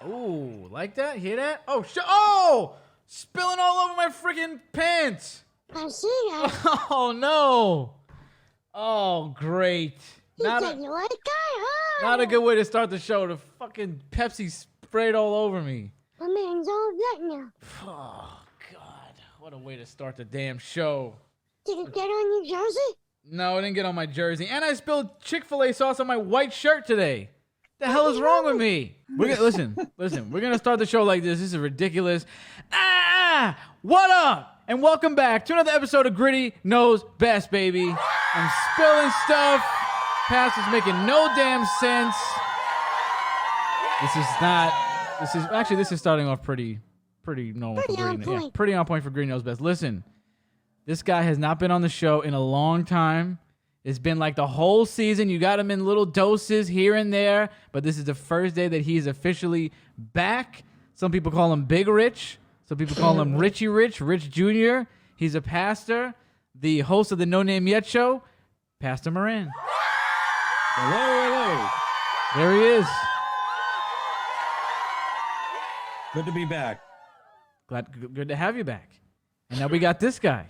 Ooh, like that? Hear that? Oh, oh! Spilling all over my freaking pants. I see that. Oh, no. Oh, great. You said you like that, huh? Not a good way to start the show. The fucking Pepsi sprayed all over me. My man's all that now. Oh, God. What a way to start the damn show. Did it get on your jersey? No, it didn't get on my jersey. And I spilled Chick-fil-A sauce on my white shirt today. The hell is wrong with me? Listen. We're going to start the show like this. This is ridiculous. What up? And welcome back to another episode of Gritty Knows Best, baby. I'm spilling stuff. Past is making no damn sense. This is starting off pretty normal for Gritty. Yeah, pretty on point for Gritty Knows Best. Listen, this guy has not been on the show in a long time. It's been like the whole season. You got him in little doses here and there, but this is the first day that he's officially back. Some people call him Big Rich. Some people call him Richie Rich, Rich Jr. He's a pastor, the host of the No Name Yet show, Pastor Moran. Hello. There he is. Good to be back. Good to have you back. And now we got this guy.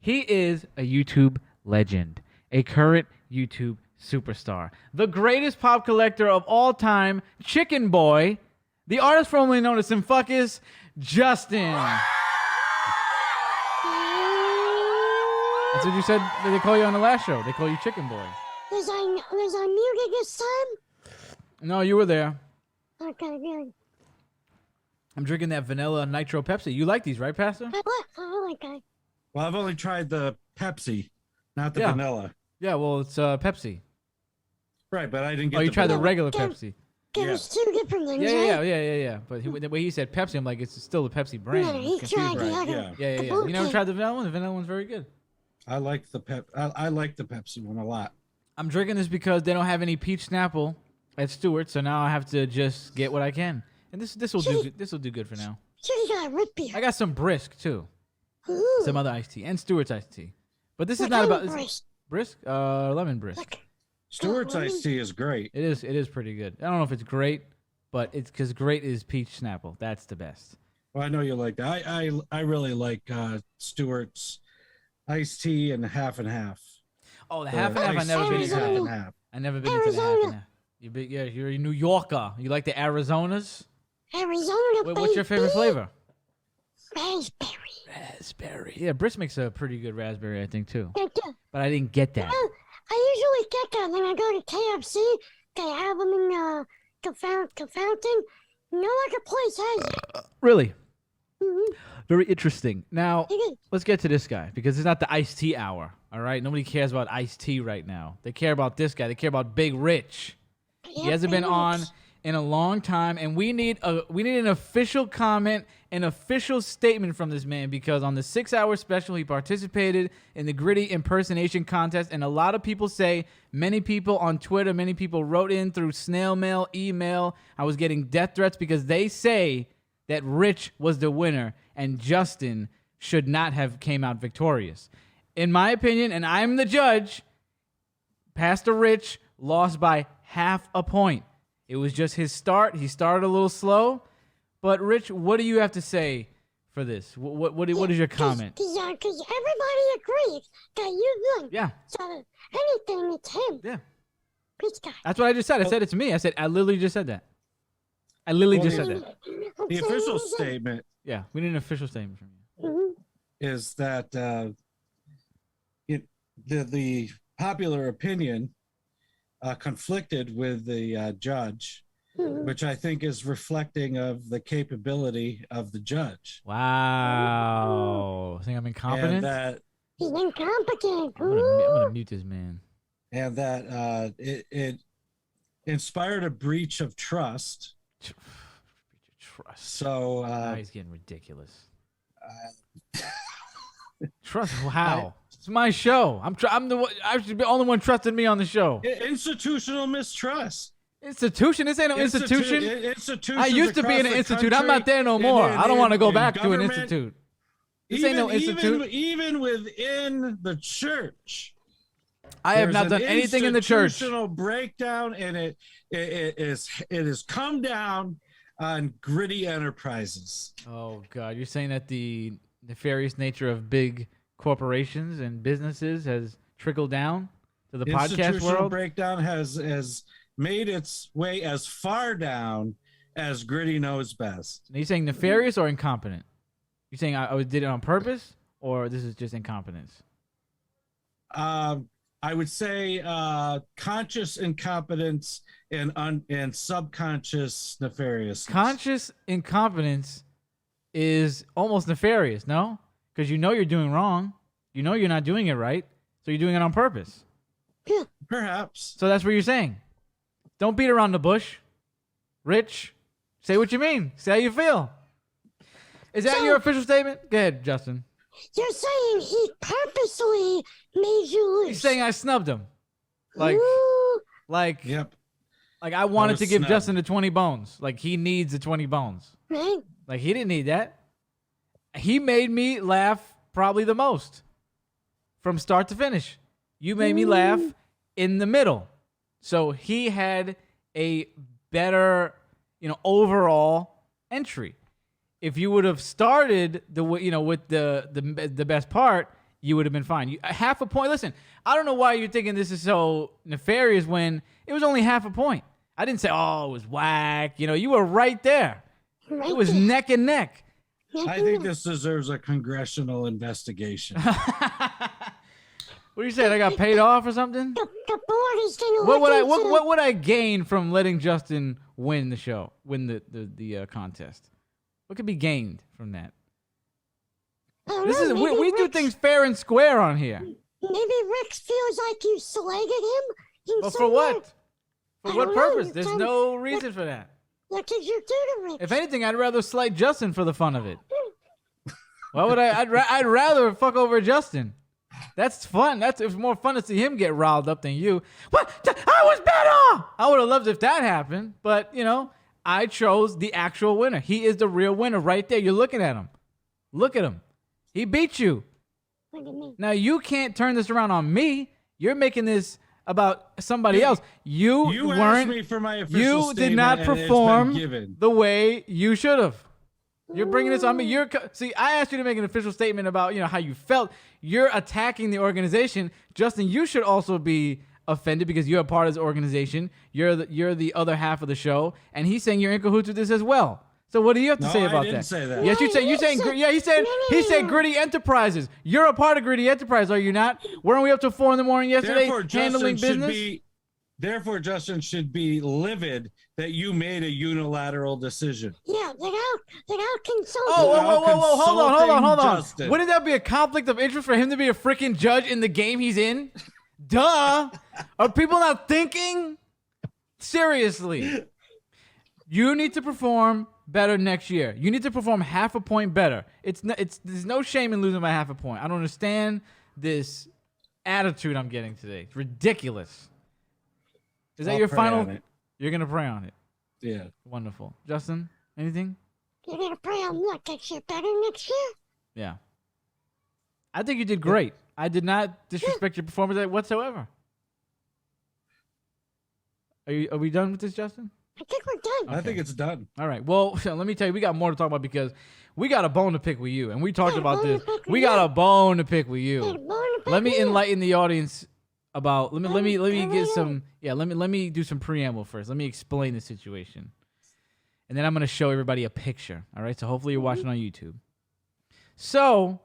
He is a YouTube legend. A current YouTube superstar. The greatest pop collector of all time, Chicken Boy. The artist formerly known as Simfuckus, Justin. That's what you said that they call you on the last show. They call you Chicken Boy. Was I muted this time? No, you were there. Okay, good. I'm drinking that vanilla nitro Pepsi. You like these, right, Pastor? I like that. Well, I've only tried the Pepsi, not the vanilla. Yeah, well, it's Pepsi. Right, but I didn't get. Oh, you tried the regular Pepsi. There's two different things, right? Yeah. But the way he said Pepsi, I'm like, it's still the Pepsi brand. Yeah, he tried the other. Yeah. You never tried the vanilla one? The vanilla one's very good. I like the I like the Pepsi one a lot. I'm drinking this because they don't have any peach Snapple at Stewart, so now I have to just get what I can. And this will do good for now. You got root beer. I got some Brisk too. Ooh. Some other iced tea and Stewart's iced tea. But this is What not kind about of Brisk, lemon Brisk. Look. Stewart's iced tea is great. It is pretty good. I don't know if it's great, but it's because great is peach Snapple. That's the best. Well, I know you like that. I really like Stewart's iced tea and half and half. Oh, the half and half. I never been into half that. and half. I never been into the half and half. You're a New Yorker. You like the Arizonas? Arizona, What's your favorite flavor? Raspberry. Yeah, Brisk makes a pretty good raspberry, I think, too. They do. But I didn't get that. Well, I usually get that when I go to KFC. They have them in the fountain. No other place has it. Really? Mm-hmm. Very interesting. Now, It is. let's get to this guy, because it's not the iced tea hour, all right? Nobody cares about iced tea right now. They care about this guy. They care about Big Rich. He hasn't been on in a long time, and we need an official comment, an official statement from this man, because on the 6-hour special, he participated in the Gritty impersonation contest, and a lot of people say, many people on Twitter, many people wrote in through snail mail, email. I was getting death threats because they say that Rich was the winner, and Justin should not have came out victorious. In my opinion, and I'm the judge, Pastor Rich lost by half a point. It was just his start. He started a little slow. But, Rich, what do you have to say for this? What is your comment? Because everybody agrees that you won. Yeah. So anything, it's him. Yeah. This guy. That's what I just said. I said it's me. I literally just said that. I literally just said that. The official statement Yeah, we need an official statement from you. Mm-hmm. is that the popular opinion conflicted with the judge, which I think is reflecting of the capability of the judge. Wow. Think I'm incompetent? And that He's incompetent. I'm gonna mute this man. and that it inspired a breach of trust. Trust. So Now he's getting ridiculous. Trust? How? It's my show. I'm I should be the only one trusting me on the show. institutional mistrust. Institution? This ain't no institution. Institutions I used to be in an institute. I'm not there no more. I don't want to go back to an institute. This ain't no institute. Even within the church. I have not done anything in the church. Institutional breakdown, and it has come down on Gritty Enterprises. Oh God, you're saying that the nefarious nature of big corporations and businesses has trickled down to the podcast Institutional world? breakdown has made its way as far down as Gritty knows best. Are you saying nefarious or incompetent? You saying I did it on purpose, or this is just incompetence? I would say conscious incompetence and subconscious nefariousness. Conscious incompetence is almost nefarious, no? Because you know you're doing wrong. You know you're not doing it right, so you're doing it on purpose. Perhaps. So that's what you're saying. Don't beat around the bush. Rich, say what you mean. Say how you feel. Is that your official statement? Go ahead, Justin. You're saying he purposely made you lose. He's saying I snubbed him. Like, Ooh, Yep. like I wanted was to give snubbed. Justin the 20 bones. Like he needs the 20 bones. right? Like he didn't need that. He made me laugh probably the most from start to finish. You made me laugh in the middle. So he had a better, overall entry. If you would have started with the best part, you would have been fine. Half a point. Listen, I don't know why you're thinking this is so nefarious when it was only half a point. I didn't say, oh, it was whack. You were right there. Right It was there. neck and neck. I think this deserves a congressional investigation. What are you saying? I got paid off or something? The board is going to What would I look into what would I gain from letting Justin win the show, win the contest? What could be gained from that? I don't This know, is maybe we do Rex- things fair and square on here. Maybe Rex feels like you slagged him. In But some for what? way. For I what don't know, purpose? you There's tell no me. reason for that. What did you do to Rex? If anything, I'd rather slight Justin for the fun of it. Why would I? I'd rather fuck over Justin. That's fun. It's more fun to see him get riled up than you. What? I was better. I would have loved if that happened, but I chose the actual winner. He is the real winner right there. You're looking at him. Look at him. He beat you. What do you mean? Now you can't turn this around on me. You're making this about somebody else. You You asked weren't. me for my official You statement, did not and it's been perform given. the way you should have. You're bringing this on me. See, I asked you to make an official statement about how you felt. You're attacking the organization, Justin. You should also be offended because you're a part of this organization. You're the other half of the show, and he's saying you're in cahoots with this as well. So what do you have to No, say I about didn't that? say that. Yes, you No, said. he You saying? said- Yeah, he said. He said no. Gritty Enterprises. You're a part of Gritty Enterprise, are you not? Weren't we up till 4 a.m. yesterday handling business? Therefore, Justin should be livid that you made a unilateral decision. Yeah, without consulting. Oh, whoa, hold on. Consulting Justin. Wouldn't that be a conflict of interest for him to be a freaking judge in the game he's in? Duh. Are people not thinking? Seriously. You need to perform better next year. You need to perform half a point better. There's no shame in losing by half a point. I don't understand this attitude I'm getting today. It's ridiculous. Is that I'll your pray final? on it. You're going to pray on it. Yeah. Wonderful. Justin, anything? You're gonna pray on what? That you're better next year? Yeah. I think you did great. I did not disrespect your performance whatsoever. Are we done with this, Justin? I think we're done. I think it's done. All right. Well, let me tell you, we got more to talk about because we got a bone to pick with you, and we talked Yeah, about bone to this. pick with We you. got a bone to pick with Hey, you. born to Let me pick me up. enlighten the audience about. Let me get Hurry some. Yeah. Let me do some preamble first. Let me explain the situation, and then I'm gonna show everybody a picture. All right. So hopefully you're watching on YouTube. So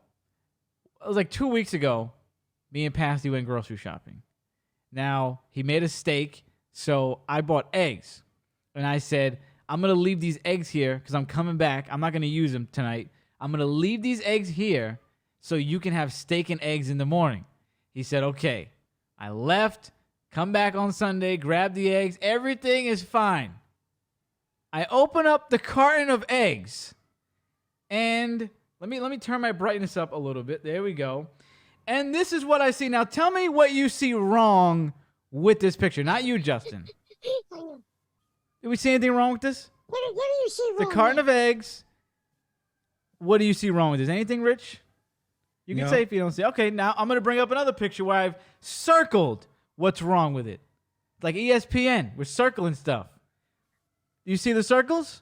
it was like 2 weeks ago. Me and Pasty went grocery shopping. Now he made a steak, so I bought eggs, and I said I'm gonna leave these eggs here because I'm coming back. I'm not gonna use them tonight. I'm gonna leave these eggs here so you can have steak and eggs in the morning. He said, okay. I left, come back on Sunday, grab the eggs. Everything is fine. I open up the carton of eggs, and let me turn my brightness up a little bit. There we go. And this is what I see. Now tell me what you see wrong with this picture. Not you, Justin. I know. Did we see anything wrong with this? What do you see The wrong? carton with of eggs. What do you see wrong with this? Anything, Rich? You can No. say if you don't see. Okay, now I'm going to bring up another picture where I've circled what's wrong with it. Like ESPN, we're circling stuff. You see the circles?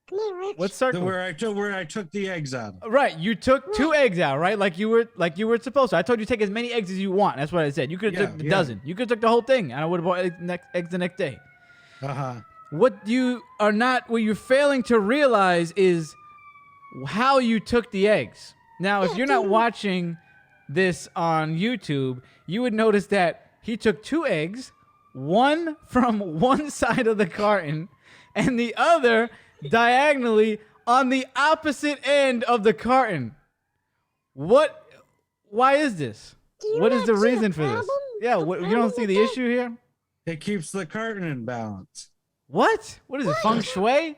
Come here, Rich. What circle? Where I took the eggs out of. Right, you took 2 eggs out, right? Like you were supposed to. I told you take as many eggs as you want. That's what I said. You could have took a dozen. You could have took the whole thing, and I would have bought eggs the next day. What you're failing to realize is how you took the eggs. Now, if you're not watching this on YouTube, you would notice that he took 2 eggs, one from one side of the carton, and the other diagonally on the opposite end of the carton. Why is this? What is the reason for this? Yeah, you don't see the issue here? It keeps the carton in balance. What? What is it, feng shui?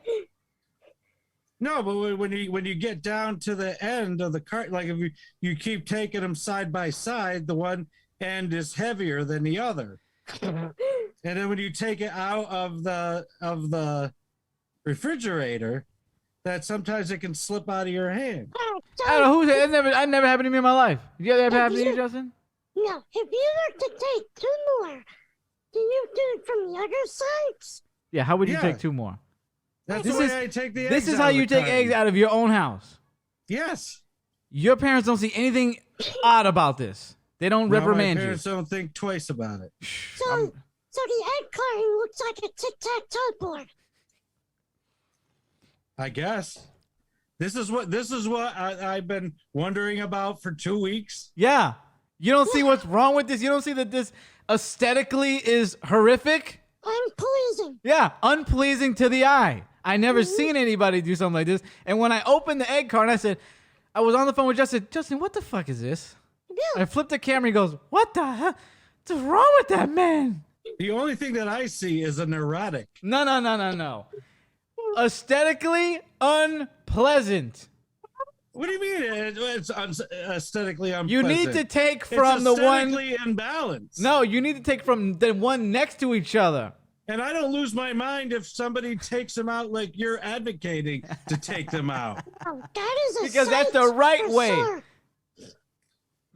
No, but when you get down to the end of the carton, like if you keep taking them side by side, the one end is heavier than the other. And then when you take it out of the refrigerator, that sometimes it can slip out of your hand. I don't know that never happened to me in my life. Did that ever happen to you, Justin? No. If you were to take 2 more, do you do it from the other sides? Yeah, how would you take 2 more? That's the way I take the eggs. This is how you take eggs out of your own house. Yes. Your parents don't see anything odd about this. They don't reprimand my you. parents don't think twice about it. So the egg carton looks like a tic-tac-toe board. I guess. This is what I've been wondering about for 2 weeks. Yeah. You don't see what's wrong with this? You don't see that this aesthetically is horrific? Unpleasing. Yeah, unpleasing to the eye. I never seen anybody do something like this. And when I opened the egg carton, I was on the phone with Justin. Justin, what the fuck is this? Yeah. I flipped the camera. He goes, what the hell? What's wrong with that man? The only thing that I see is a neurotic. No. Aesthetically unpleasant. What do you mean? It's aesthetically unpleasant. You need to take from the one. It's aesthetically imbalanced. No, you need to take from the one next to each other. And I don't lose my mind if somebody takes them out like you're advocating to take them out. Oh, that is a Because that's the right way.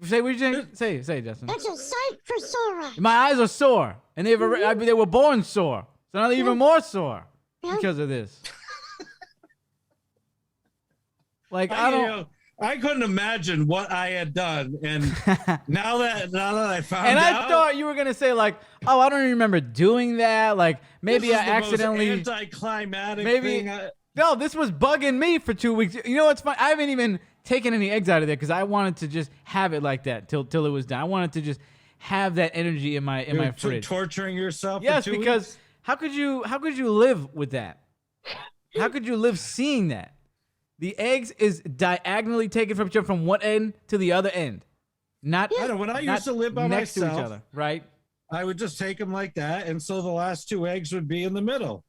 Say what you say. Say, Justin. That's a sight for sore eyes. My eyes are sore, and they were born sore, so now they're even more sore because of this. Like I couldn't imagine what I had done, and now that I found and out, I thought you were gonna say like, oh, I don't even remember doing that. Like maybe I accidentally anticlimactic maybe. thing. No, this was bugging me for 2 weeks. You know what's fun? I haven't even taken any eggs out of there because I wanted to just have it like that till it was done. I wanted to just have that energy in my fridge. Torturing yourself. Yes, for 2 because weeks? how could you live with that? How could you live seeing that? The eggs is diagonally taken from one end to the other end. Not I know, when I used to live by next myself, to each other, right? I would just take them like that, and so the last 2 eggs would be in the middle.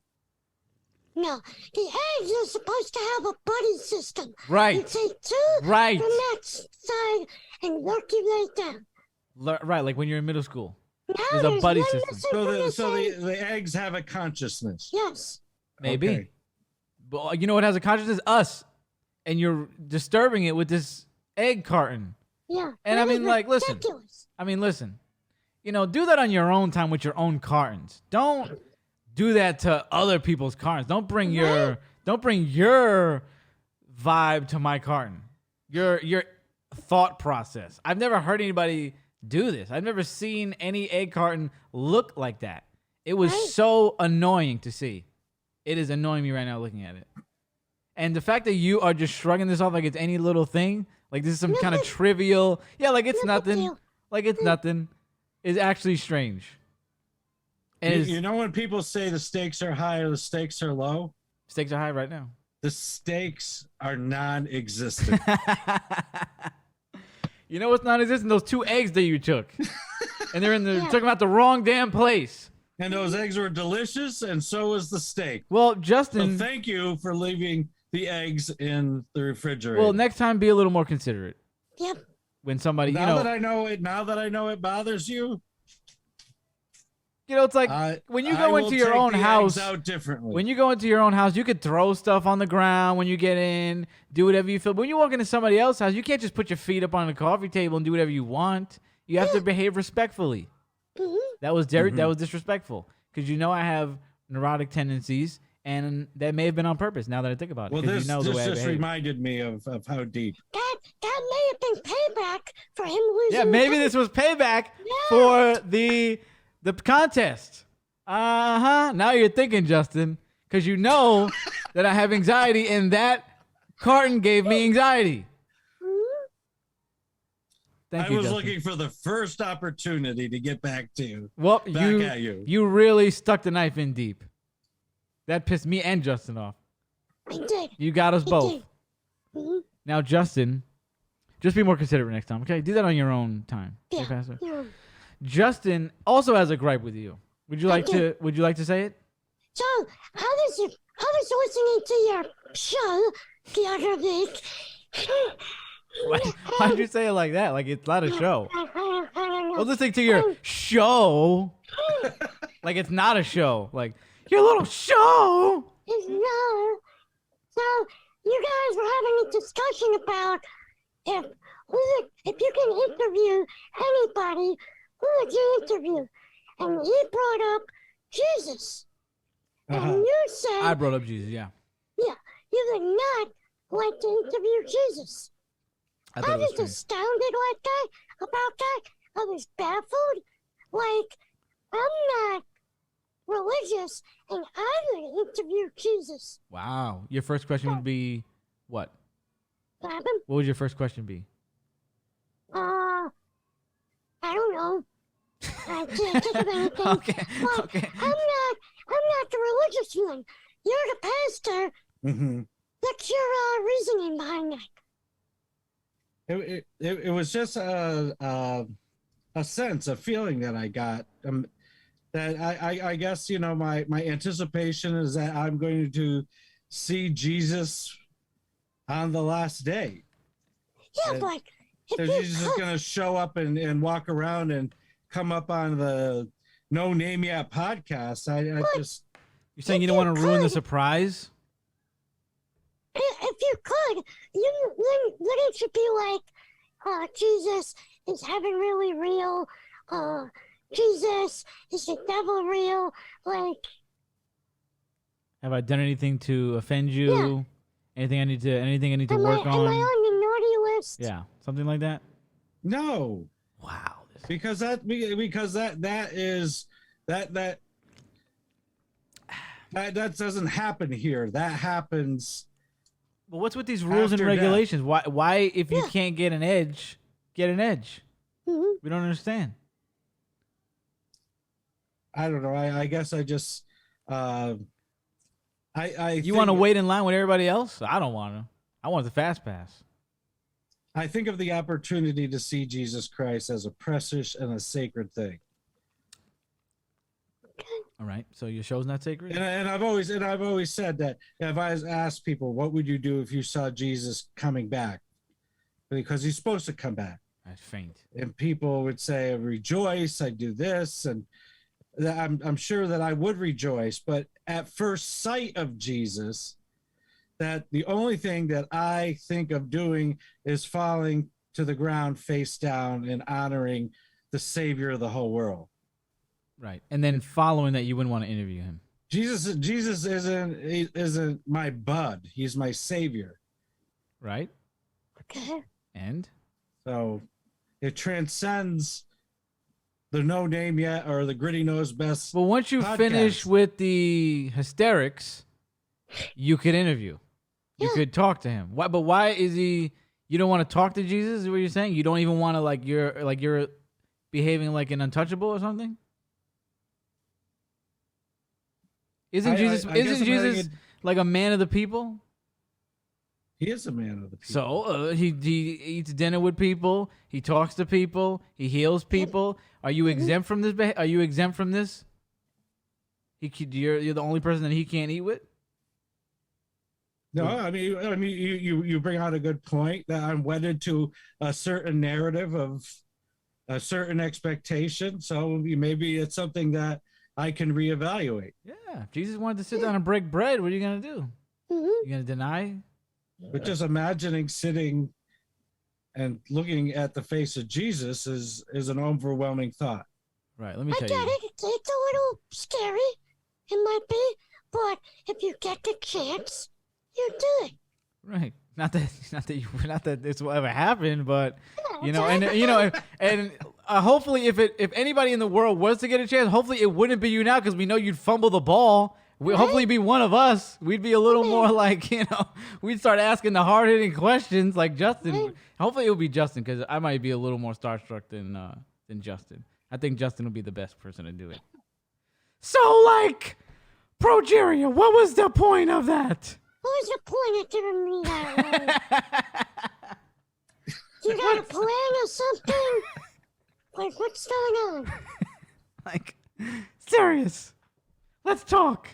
No, the eggs are supposed to have a buddy system. Right. You take 2 Right. from that side and work your way down. Right, like when you're in middle school. Now There's a buddy one system. missing So from this end. the eggs have a consciousness. Yes. Maybe. Okay. But you know what has a consciousness? Us. And you're disturbing it with this egg carton. Yeah. And I mean, like, listen. Ridiculous. Listen. You know, do that on your own time with your own cartons. Don't do that to other people's cartons. Don't bring your vibe to my carton. Your thought process. I've never heard anybody do this. I've never seen any egg carton look like that. It was so annoying to see. It is annoying me right now looking at it. And the fact that you are just shrugging this off like it's any little thing, like this is some kind of trivial, like it's nothing, like it's nothing, is actually strange. And You know when people say the stakes are high or the stakes are low? Stakes are high right now. The stakes are non-existent. You know what's non-existent? Those 2 eggs that you took. And they're talking about the wrong damn place. And those eggs were delicious, and so was the steak. Well, Justin. So thank you for leaving the eggs in the refrigerator. Well, next time be a little more considerate. Yep. When somebody, now that I know it bothers you. You know, it's like when you go into your own house. Out differently. When you go into your own house, you could throw stuff on the ground when you get in, do whatever you feel. But when you walk into somebody else's house, you can't just put your feet up on the coffee table and do whatever you want. You have to behave respectfully. Mm-hmm. That was disrespectful because you know I have neurotic tendencies, and that may have been on purpose. Now that I think about it, Well, 'cause this, you know the this way I just behave. reminded me of how deep. That may have been payback for him losing. Yeah, maybe the this was payback Yeah. for the contest. Now you're thinking, Justin, because you know that I have anxiety, and that carton gave me anxiety. Thank I you, was Justin. looking for the first opportunity to get back to you. Well, Back at you. You really stuck the knife in deep. That pissed me and Justin off. I did. You got us both. did. Mhm. Now, Justin, just be more considerate next time, okay? Do that on your own time. Okay, Yeah. Pastor? Yeah. Justin also has a gripe with you. Would you like to say it? So I was listening to your show the other week. Why'd you say it like that? Like it's not a show. I don't I know. was listening to your show. Like it's not a show. Like your little show. No. So you guys were having a discussion about if you can interview anybody, who would you interview? And he brought up Jesus. Uh-huh. And you said I brought up Jesus, yeah. you would not like to interview Jesus. I I thought it was was strange. astounded about that. I was baffled. Like, I'm not religious, and I would interview Jesus. Wow. Your first question would be what? Grab him? What would your first question be? I don't know. I can't think of anything. Okay. But Okay. I'm not the religious one. You're the pastor. Mm-hmm. What's your reasoning behind that? It was just a sense, a feeling that I got. That I guess, you know, my anticipation is that I'm going to see Jesus on the last day. Yeah, And but So if you Jesus is could, going to show up and walk around and come up on the No Name Yet podcast. I just, You're saying you don't want to ruin the surprise? if you could, wouldn't you be like, Jesus, is heaven really real? Jesus, is the devil real? Like, Have I done anything to offend you? Yeah. Anything I need to am I work on on? the naughty list? Yeah, something like that. no, Wow. because that doesn't happen here. That happens. But what's with these rules and After regulations? Why if you Yeah. can't get an edge, get an edge? Mhm. We don't understand. I don't know. I guess I just, You want to wait in line with everybody else? I don't want to. I want the fast pass. I think of the opportunity to see Jesus Christ as a precious and a sacred thing. All right. So your show's not sacred? And I've always said that if I asked people, what would you do if you saw Jesus coming back? Because he's supposed to come back. That's faint. And people would say, rejoice, I do this. And I'm sure that I would rejoice. But at first sight of Jesus, that the only thing that I think of doing is falling to the ground face down and honoring the Savior of the whole world. Right. And then following that, you wouldn't want to interview him. Jesus isn't my bud. He's my Savior. Right? Okay. And? So it transcends the No Name Yet or the Gritty Knows Best. Well, once you podcast. finish with the hysterics, you could interview. You Yeah. could talk to him. Why? But why is he? You don't want to talk to Jesus? Is what you're saying? You don't even want to you're behaving like an untouchable or something? Isn't Jesus? I guess Isn't I'm having Jesus like a man of the people? He is a man of the people. So he eats dinner with people. He talks to people. He heals people. Are you exempt from this? Are you exempt from this? You're the only person that he can't eat with. No, I mean, you bring out a good point that I'm wedded to a certain narrative of a certain expectation. So maybe it's something that I can reevaluate. Yeah. If Jesus wanted to sit down and break bread, what are you gonna do? Mhm. You gonna deny? But just imagining sitting and looking at the face of Jesus is an overwhelming thought. Right. Let me I tell get you. it. It's a little scary. It might be, But if you get the chance, you do it. Right. Not that this will ever happen, but Yeah, and hopefully, if anybody in the world was to get a chance, hopefully it wouldn't be you now because we know you'd fumble the ball. Hopefully, it'd be one of us. We'd be a little more like we'd start asking the hard hitting questions like Justin. Right. Hopefully, it would be Justin because I might be a little more starstruck than Justin. I think Justin would be the best person to do it. So, like, Progeria, what was the point of that? What was the point of giving me that? You got a plan or something? Like, what's going on? Like, serious. Let's talk.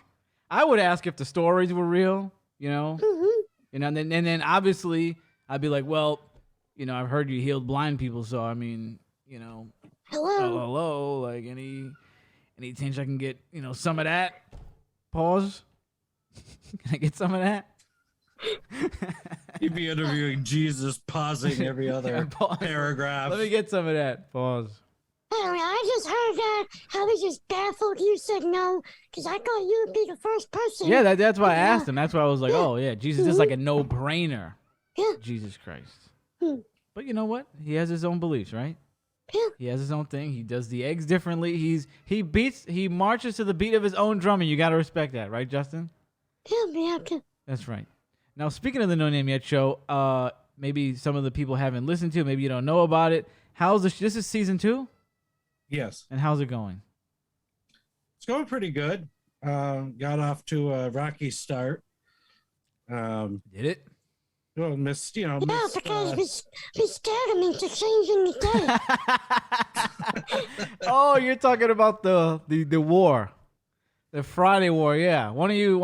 I would ask if the stories were real, Mm-hmm. and then obviously I'd be like, well, I've heard you healed blind people, so I mean, hello, like any chance I can get, some of that? Pause. Can I get some of that? You'd be interviewing Jesus, pausing every other paragraph. Let me get some of that. Pause. Anyway, I just heard that. I was just baffled you said no, because I thought you would be the first person. Yeah, that's why I asked him. That's why I was like, oh, yeah, Jesus is like a no-brainer. Yeah. Jesus Christ. Hmm. But you know what? He has his own beliefs, right? Yeah. He has his own thing. He does the eggs differently. He marches to the beat of his own drum, and you got to respect that, right, Justin? Yeah, we have to. That's right. Now, speaking of the No Name Yet show, maybe some of the people haven't listened to it. Maybe you don't know about it. This is season 2? Yes. And how's it going? It's going pretty good. Got off to a rocky start. Did it? Well, missed. Yeah, because we scared him into changing the day. Oh, you're talking about the war. The Friday war, yeah. One of you.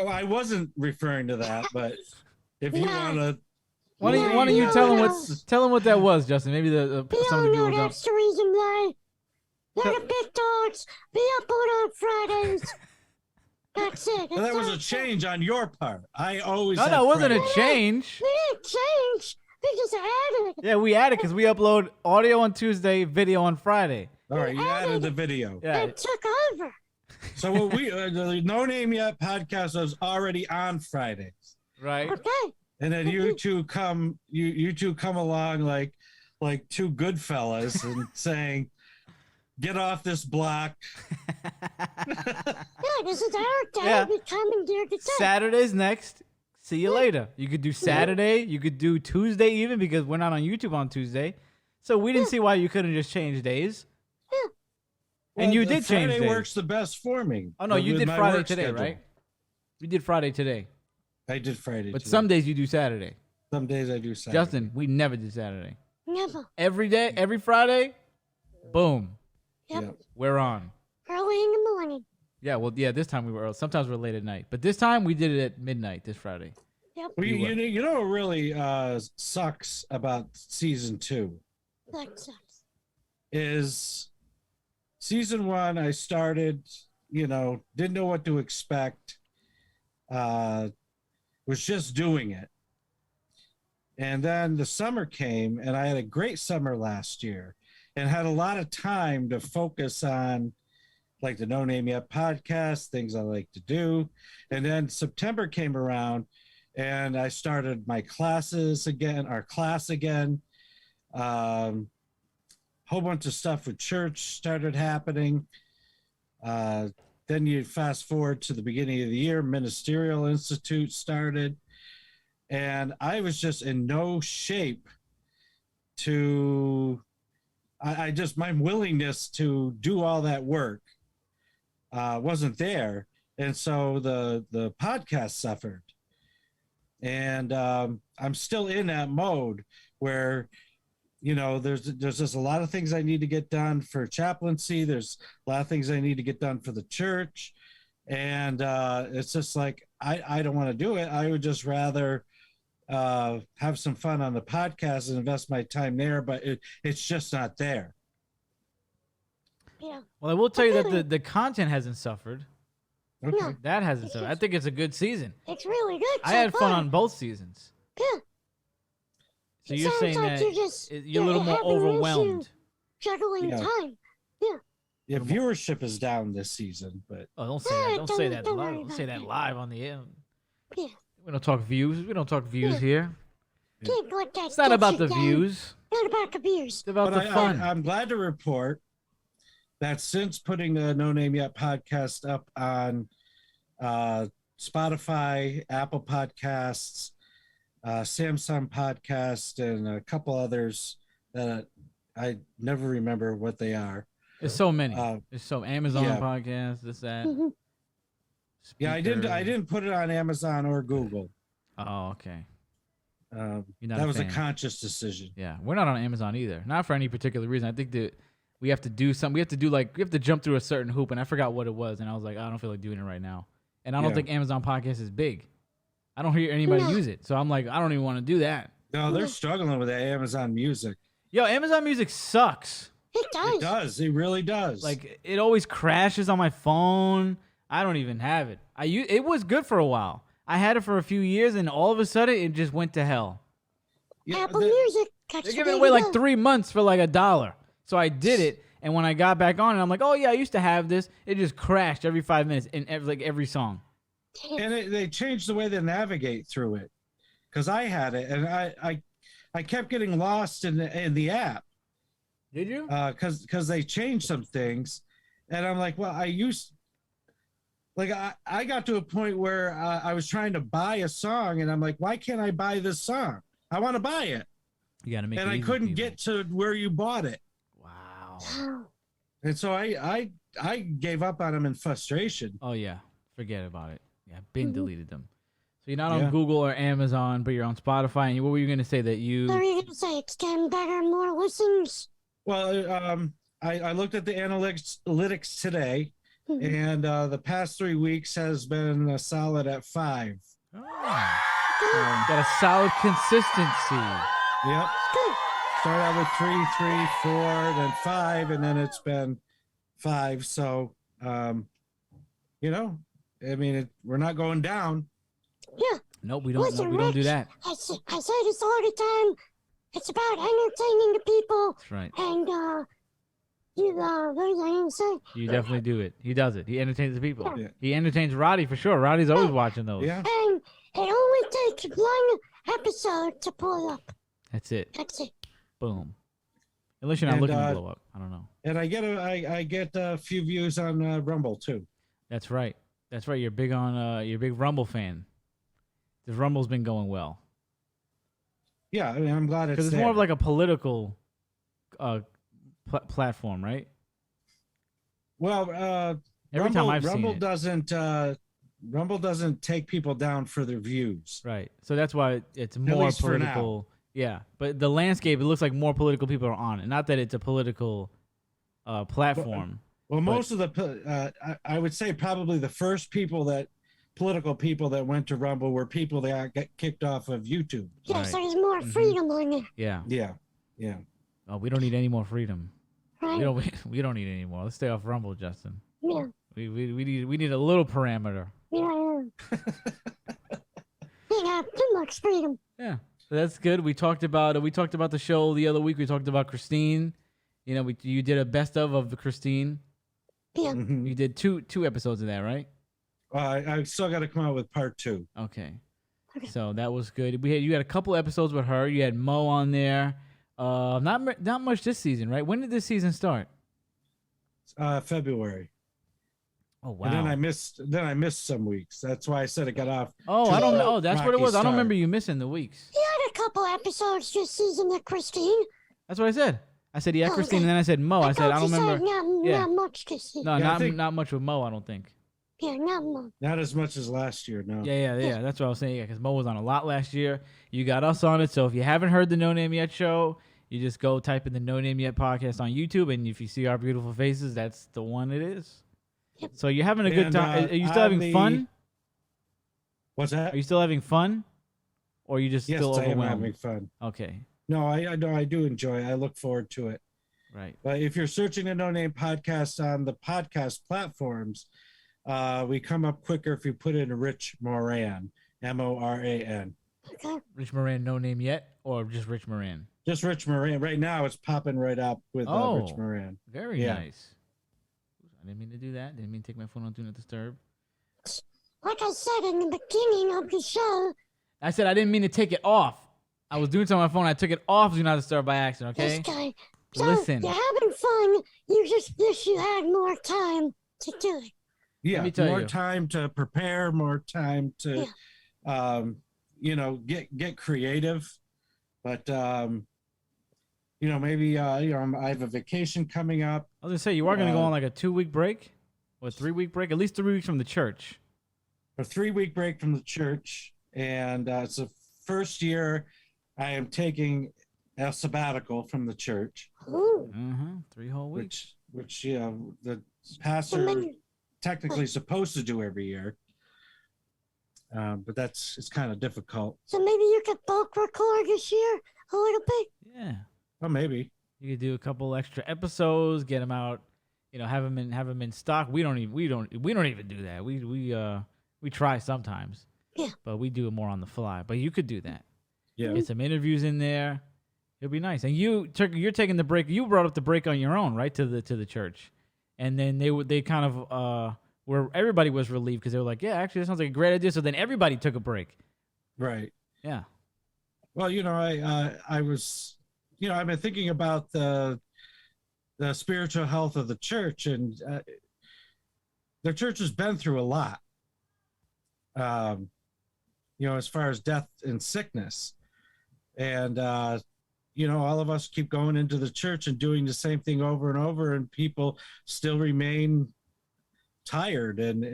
I wasn't referring to that, but if you want to, Why don't you tell him what that was, Justin? Maybe We some all of the people know don't. that's the reason why. Let the big dogs be up on Fridays. That's it. well, that was a change on your part. I always No, had it wasn't a Friday. change. We didn't change. We just added. Yeah, we added because we upload audio on Tuesday, video on Friday. All right, you added the video. Yeah. It took over. So what the No Name Yet podcast was already on Fridays, Right. Okay. and then you two come along like two good fellas and saying, "Get off this block." Yeah, this is our day. Yeah. We commandeered the day. Saturday's next. See you later. You could do Saturday. You could do Tuesday even because we're not on YouTube on Tuesday. So we didn't see why you couldn't just change days. And you did change Friday days. works the best for me. Oh, no, you with did my Friday work today, schedule. right? You did Friday today. I did Friday. But today. some days you do Saturday. Some days I do Saturday. Justin, we never did Saturday. Never. Every day, every Friday, boom, Yep. Yeah. we're on. Early in the morning. Yeah, well, yeah, this time we were early. Sometimes we're late at night. But this time we did it at midnight this Friday. Yep. Well, You you know what really sucks about season 2 That sucks. is season 1 I started, didn't know what to expect. Was just doing it. And then the summer came and I had a great summer last year and had a lot of time to focus on like the No Name Yet podcast, things I like to do. And then September came around and I started my classes again, our class again. Whole bunch of stuff with church started happening. Then you fast forward to the beginning of the year, Ministerial Institute started. And I was just in no shape to, my willingness to do all that work wasn't there. And so the podcast suffered. And I'm still in that mode where, there's just a lot of things I need to get done for chaplaincy. There's a lot of things I need to get done for the church. And it's just like, I don't want to do it. I would just rather have some fun on the podcast and invest my time there, but it's just not there. Yeah. Well, I will tell you that the content hasn't suffered. Okay. No. That hasn't suffered. I think it's a good season. It's really good. I so had fun far. on both seasons. Yeah. So It you're sounds saying like that you're just- you're a little more having an issue overwhelmed. Juggling Yeah. time. Yeah, viewership is down this season, but Oh, don't say that. Don't say that. Don't worry Don't say about that that. live on the air. Yeah. We don't talk views. We don't talk views Yeah. here. Can't let that It's not get about you the down. views. Not about the views. It's about but the fun. I'm glad to report that since putting the No Name Yet podcast up on Spotify, Apple Podcasts, Samsung Podcast, and a couple others that I never remember what they are. There's so many. Uh, There's so Amazon yeah. podcasts. This that. Mhm. Yeah, I didn't put it on Amazon or Google. Oh, okay. You're not That a was a fan. conscious decision. Yeah, we're not on Amazon either. Not for any particular reason. I think that we have to do something. We have to jump through a certain hoop, and I forgot what it was, and I was like, I don't feel like doing it right now. And I don't Yeah. think Amazon Podcast is big. I don't hear anybody No. use it, so I'm like, I don't even want to do that. No, they're struggling with that Amazon Music. Yo, Amazon Music sucks. It does. It does. It really does. Like it always crashes on my phone. I don't even have it. It was good for a while. I had it for a few years, and all of a sudden, it just went to hell. Yeah, Apple Music. They're That's giving the away way to like go. 3 months for like $1. So I did it, and when I got back on it, I'm like, oh yeah, I used to have this. It just crashed every 5 minutes in every song. and they changed the way they navigate through it, because I had it and I kept getting lost in the app Did you? because they changed some things, and I'm like, well, I got to a point where I was trying to buy a song, and I'm like, why can't I buy this song? I want to buy it, You gotta make. and it I easy for couldn't people. get to where you bought it, Wow. Oh, and so I gave up on them in frustration. Oh yeah, forget about it. Yeah, I've been Mhm. deleted them. So you're not on Yeah. Google or Amazon, but you're on Spotify. And what were you gonna say that you? what were you gonna say? It's getting better, more listens. Well, I looked at the analytics today, Mhm. and the past 3 weeks has been solid at 5. Oh, got a solid consistency. Yep. Good. Started out with 3, 3, 4, then 5, and then it's been 5. So, I mean, we're not going down. Yeah. Nope, we don't. Listen, Nope, we don't do Rich, that. I say this all the time. It's about entertaining the people, That's right. and what was I gonna say? You definitely do it. He does it. He entertains the people. Yeah. He entertains Roddy for sure. Roddy's always watching those. Yeah. And it only takes one episode to pull up. That's it. That's it. Boom. Unless you're not And, looking to blow up. I don't know. And I get a few views on Rumble too. That's right. That's right. You're big on. You're a big Rumble fan. This Rumble's been going well Yeah, I mean, I'm glad because it's more of like a political platform, right? well, Every time I've seen Rumble doesn't take people down for their views. Right. So that's why it's more least for now. political. Yeah. But the landscape, it looks like more political people are on it. Not that it's a political platform. Well, most of the I would say probably the first political people that went to Rumble were people that got kicked off of YouTube. Yeah, Right. so there's more Mhm. freedom on it, Yeah. Yeah. Oh, we don't need any more freedom. right? We don't need any more. Let's stay off Rumble, Justin. Yeah, We need a little parameter. yeah. You have too much freedom. Yeah. So that's good. We talked about the show the other week. We talked about Christine. You know, you did a best of Christine. Yeah. Mhm. You did two episodes of that, right? I still got to come out with part 2. Okay. Okay. So that was good. You had a couple episodes with her. You had Mo on there. Not much this season, right? When did this season start? February. Oh wow. And then I missed some weeks. That's why I said it got off. Oh, I don't know. Oh, that's what it Rocky was. I don't start. remember you missing the weeks. He had a couple episodes this season with Christine. That's what I said. I said yeah, Oh, Christine, okay. and then I said Mo. I said I don't thought you remember. said Yeah. not much this season. No, Yeah, I think- not much with Mo. I don't think. Yeah, not much. Not as much as last year, no. Yeah. That's what I was saying. Yeah, because Mo was on a lot last year. You got us on it. So if you haven't heard the No Name Yet show, you just go type in the No Name Yet podcast on YouTube, and if you see our beautiful faces, that's the one it is. Yep. So you're having a good And, time. Are you still on having fun? What's that? Are you still having fun, or are you just Yes, still I am overwhelmed? having fun. Okay, No, I know I do enjoy it. I look forward to it. right. But if you're searching a No Name podcast on the podcast platforms, we come up quicker if you put in Rich Moran, Moran. Okay. Rich Moran, No Name Yet, or just Rich Moran? Just Rich Moran. Right now, it's popping right up with Rich Oh. Moran. Very Yeah. nice. I didn't mean to do that. Didn't mean to take my phone on Do Not Disturb. Like I said in the beginning of the show, I said I didn't mean to take it off. I was doing something on my phone. I took it off Do Not Disturb by accident, okay? this guy. So Listen. you're having fun. You just wish you had more time to do it. Yeah, me tell more you. time to prepare, more time to, get creative. But maybe I have a vacation coming up. I was gonna say you are gonna go on like a 2-week break, or a 3-week break, at least 3 weeks from the church. A 3-week break from the church, and it's the first year I am taking a sabbatical from the church. Ooh. 3 whole weeks. Which the pastor technically supposed to do every year, but it's kind of difficult. So maybe you could bulk record this year a little bit. Yeah. Well, maybe You could do a couple extra episodes, get them out, have them in stock. We don't even do that. We try sometimes. Yeah. But we do it more on the fly. But you could do that. Yeah. Get some interviews in there. It'll be nice. And you're taking the break. You brought up the break on your own, right? To the church, and then they kind of where everybody was relieved because they were like, yeah, actually that sounds like a great idea. So then everybody took a break. Right. Yeah. Well, I was, I've been thinking about the spiritual health of the church, and the church has been through a lot. As far as death and sickness, and all of us keep going into the church and doing the same thing over and over, and people still remain tired and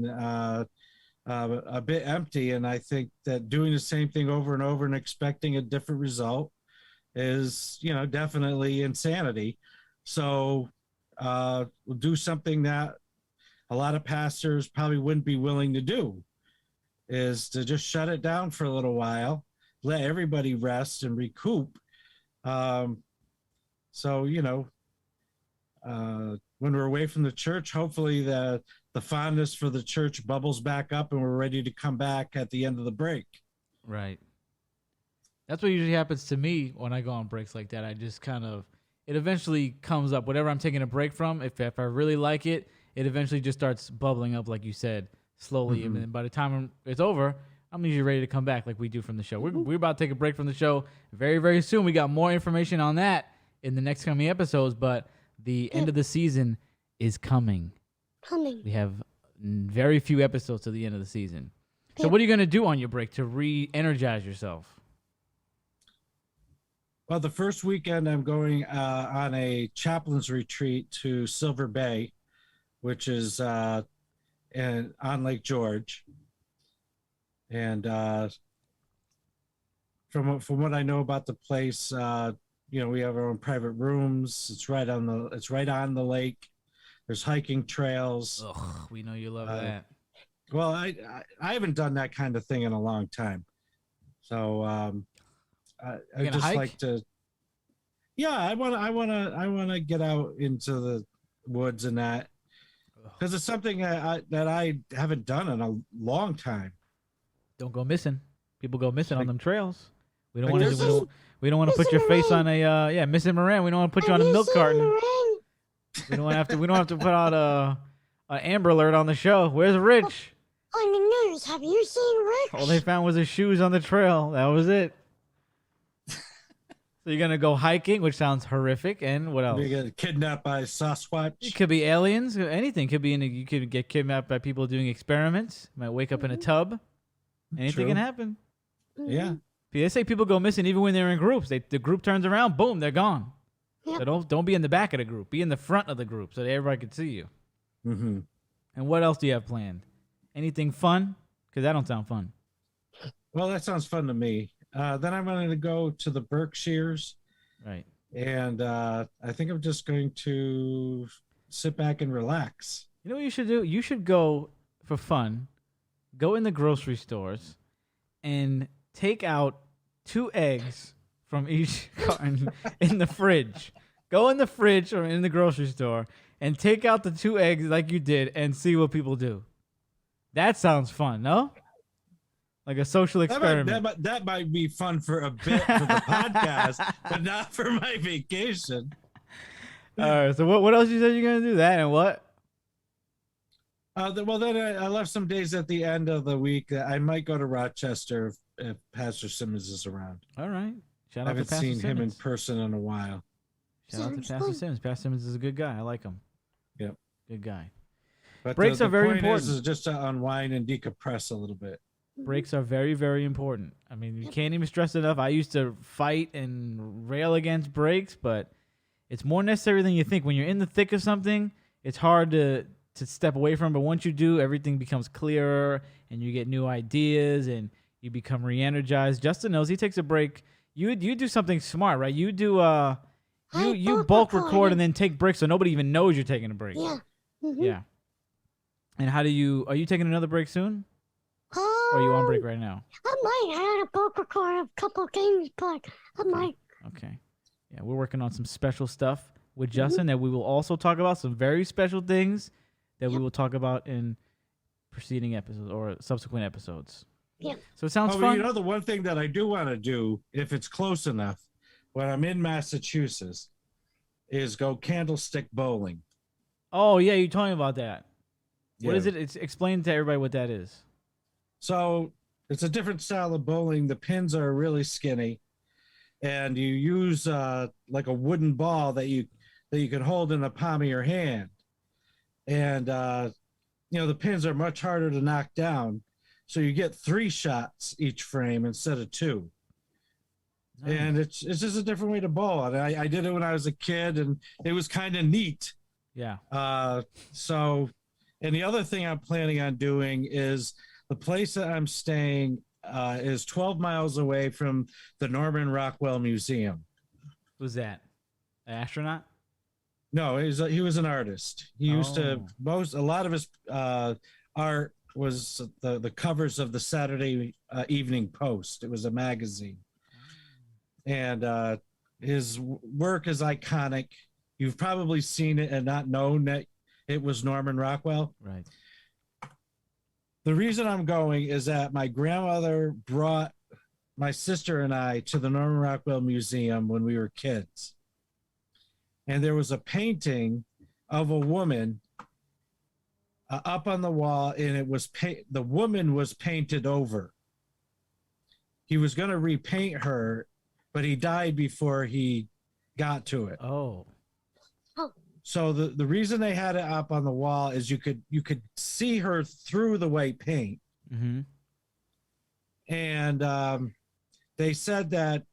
a bit empty. And I think that doing the same thing over and over and expecting a different result is, definitely insanity. So we'll do something that a lot of pastors probably wouldn't be willing to do, is to just shut it down for a little while, let everybody rest and recoup. When we're away from the church, hopefully the fondness for the church bubbles back up and we're ready to come back at the end of the break. Right. That's what usually happens to me when I go on breaks like that. I just it eventually comes up. Whatever I'm taking a break from, if I really like it, it eventually just starts bubbling up, like you said, slowly. Mm-hmm. And then by the time it's over, I'm usually ready to come back like we do from the show. We're about to take a break from the show very, very soon. We got more information on that in the next coming episodes, but the end of the season is coming. We have very few episodes to the end of the season. So what are you going to do on your break to re-energize yourself? Well, the first weekend I'm going on a chaplain's retreat to Silver Bay, which is on Lake George. And from what I know about the place, we have our own private rooms. It's right on the lake. There's hiking trails. Ugh, we know you love that. Well, I haven't done that kind of thing in a long time, so I just hike? like to. Yeah, I want to get out into the woods and that, because it's something that I haven't done in a long time. Don't go missing. People go missing on them trails. We don't Like want to. We don't want to put Missing your face on Moran. a missing Moran. We don't want to put you on a milk carton. We don't have to put out a Amber Alert on the show. Where's Rich? On the news, have you seen Rich? All they found was his shoes on the trail. That was it. So you're gonna go hiking, which sounds horrific, and what else? You get kidnapped by Sasquatch. It could be aliens. Anything could be. You could get kidnapped by people doing experiments. You might wake up in a tub. Anything True. can happen. Yeah. They say people go missing even when they're in groups. The group turns around, boom, they're gone. Yep. So don't be in the back of the group. Be in the front of the group so that everybody can see you. Mm-hmm. And what else do you have planned? Anything fun? Because that don't sound fun. Well, that sounds fun to me. Then I'm going to go to the Berkshires, Right. and I think I'm just going to sit back and relax. You know what you should do? You should go for fun, go in the grocery stores, and take out 2 eggs from each carton in the fridge. Go in the fridge or in the grocery store and take out the 2 eggs like you did and see what people do. That sounds fun, no? Like a social experiment. That might be fun for a bit for the podcast, but not for my vacation. All right. So what else you said you're gonna do? That and what? Well, then I left some days at the end of the week. I might go to Rochester if Pastor Simmons is around. All right. Shout I out to haven't Pastor seen him in Simmons. person in a while. Shout out to Sounds Pastor fun. Simmons. Pastor Simmons is a good guy. I like him. Yep. Good guy. But Breaks are very point important. is just to unwind and decompress a little bit. Breaks are very, very important. I mean, you can't even stress enough. I used to fight and rail against breaks, but it's more necessary than you think. When you're in the thick of something, it's hard to step away from. But once you do, everything becomes clearer, and you get new ideas, and you become re-energized. Justin knows he takes a break. You do something smart, right? You do you bulk record and then take breaks, so nobody even knows you're taking a break. Yeah. Yeah. And are you taking another break soon? Or are you on break right now? I might. I had a bulk record of a couple of games, but I might. Okay. Yeah, we're working on some special stuff with Justin that we will also talk about. Some very special things that we will talk about in preceding episodes or subsequent episodes. Yeah. So it sounds Oh, fun. you know, the one thing that I do want to do, if it's close enough, when I'm in Massachusetts, is go candlestick bowling. Oh, yeah, you told me about that. What Yeah. is it? Explain to everybody what that is. So it's a different style of bowling. The pins are really skinny, and you use like a wooden ball that you can hold in the palm of your hand. And the pins are much harder to knock down, so you get 3 shots each frame instead of 2. Nice. And it's just a different way to bowl. And I did it when I was a kid, and it was kind of neat. Yeah. And the other thing I'm planning on doing is the place that I'm staying is 12 miles away from the Norman Rockwell Museum. Who's that? An astronaut? No, he was an artist. He used to a lot of his art was the covers of the Saturday Evening Post. It was a magazine, and his work is iconic. You've probably seen it and not known that it was Norman Rockwell. Right. The reason I'm going is that my grandmother brought my sister and I to the Norman Rockwell Museum when we were kids. And there was a painting of a woman up on the wall, and it was the woman was painted over. He was going to repaint her, but he died before he got to it. Oh. So the reason they had it up on the wall is you could see her through the white paint. Mm-hmm. And they said that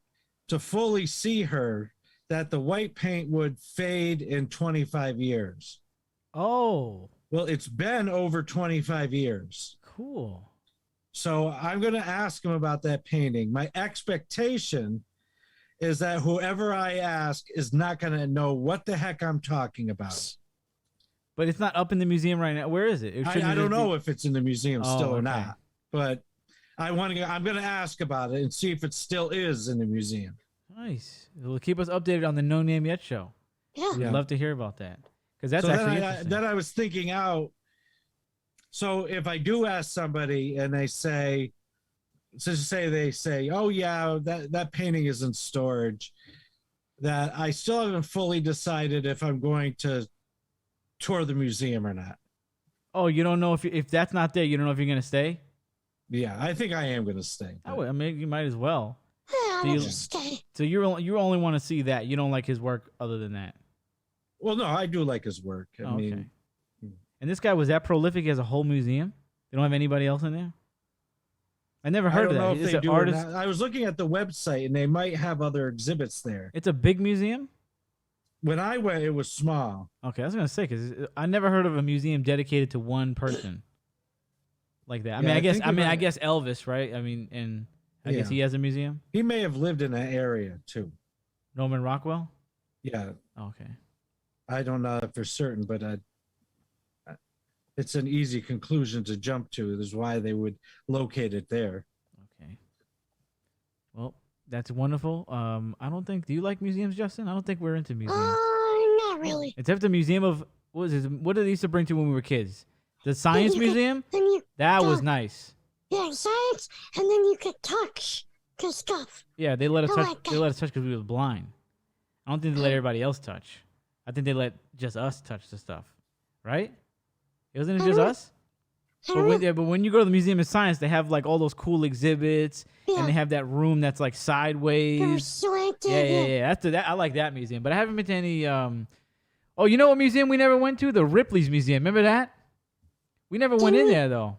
to fully see her, that the white paint would fade in 25 years. Oh. Well, it's been over 25 years. Cool. So I'm going to ask him about that painting. My expectation is that whoever I ask is not going to know what the heck I'm talking about. But it's not up in the museum right now. Where is it? I don't know if it's in the museum still or okay. not, but I'm going to ask about it and see if it still is in the museum. Nice. Well, keep us updated on the No Name Yet show. Yeah. We'd love to hear about that. Because that's So actually interesting. then I was thinking out. So if I do ask somebody and they say, oh yeah, that painting is in storage, that I still haven't fully decided if I'm going to tour the museum or not. Oh, you don't know if that's not there, you don't know if you're going to stay? Yeah, I think I am going to stay. I mean, you might as well. Yeah, Do I'll you- just stay. So you only want to see that. You don't like his work other than that. Well, no, I do like his work. I Okay. mean, And this guy was that prolific as a whole museum? They don't have anybody else in there? I never I heard don't of know that. if It's they an do or artist. not. I was looking at the website and they might have other exhibits there. It's a big museum? When I went, it was small. Okay, I was going to say, because I never heard of a museum dedicated to one person like that. I Yeah, mean, I I think guess Elvis, right? I mean, and I guess he has a museum. He may have lived in that area too. Norman Rockwell? Yeah, Okay. I don't know for certain, but it's an easy conclusion to jump to. Is why they would locate it there. Okay. Well, that's wonderful. I don't think. Do you like museums, Justin? I don't think we're into museums. Not really. Except the museum of what did they used to bring to when we were kids? The science you could- museum. Then you, That was nice. yeah, science, and then you could touch the stuff. Yeah, they let us I touch. like They that. let us touch because we were blind. I don't think they let everybody else touch. I think they let just us touch the stuff. Right? Wasn't it just us? But when you go to the Museum of Science, they have like all those cool exhibits, and they have that room that's like sideways. Slanted, Yeah. I like that museum, but I haven't been to any. Oh, you know what museum we never went to? The Ripley's Museum. Remember that? We never went in there though.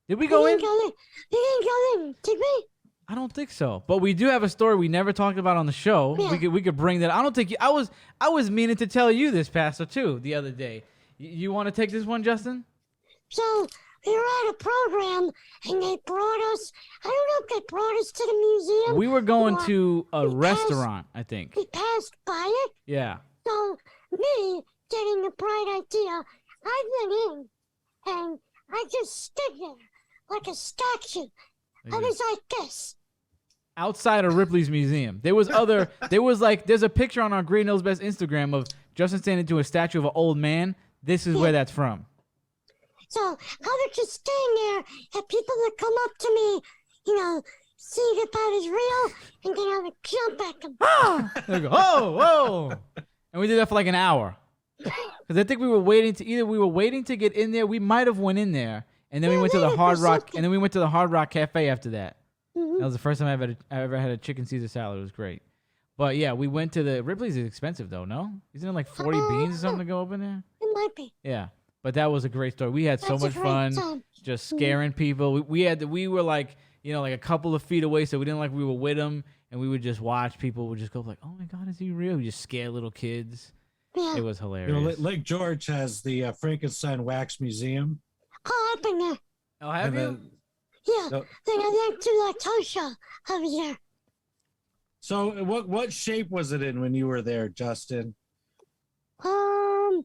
Did we go in? We didn't go in, did we? I don't think so. But we do have a story we never talked about on the show. Yeah. We could bring that. I don't think I was meaning to tell you this, Pastor, too, the other day. You want to take this one, Justin? So we were at a program, and they brought us. I don't know if they brought us to the museum. We were going to a restaurant, I think. We passed by it. Yeah. So me getting the bright idea, I went in, and I just stood there like a statue. I was like this. Outside of Ripley's Museum, there's a picture on our Green Hills Best Instagram of Justin standing to a statue of an old man. This is where that's from. So I was just standing there, and people would come up to me, see if I was real, and then I would jump at them. They go, whoa. And we did that for like an hour. Because I think we were waiting to get in there. We might have went in there, and then we went to the Hard Rock, and then we went to the Hard Rock Cafe after that. Mm-hmm. That was the first time I ever had a chicken Caesar salad. It was great. But yeah, we went to the Ripley's. Is expensive though, no? Isn't it like 40 beans or something to go up in there? It might be. Yeah, but that was a great story. We had so much fun, just scaring people. We were like, like a couple of feet away, so we didn't like we were with them, and we would just watch people. Would just go like, "Oh my God, is he real?" We just scare little kids. Yeah. It was hilarious. Lake George has the Frankenstein Wax Museum. Oh, I've been there. Oh, have you? Yeah. Then I went to the toy show over there. So what shape was it in when you were there, Justin? Like,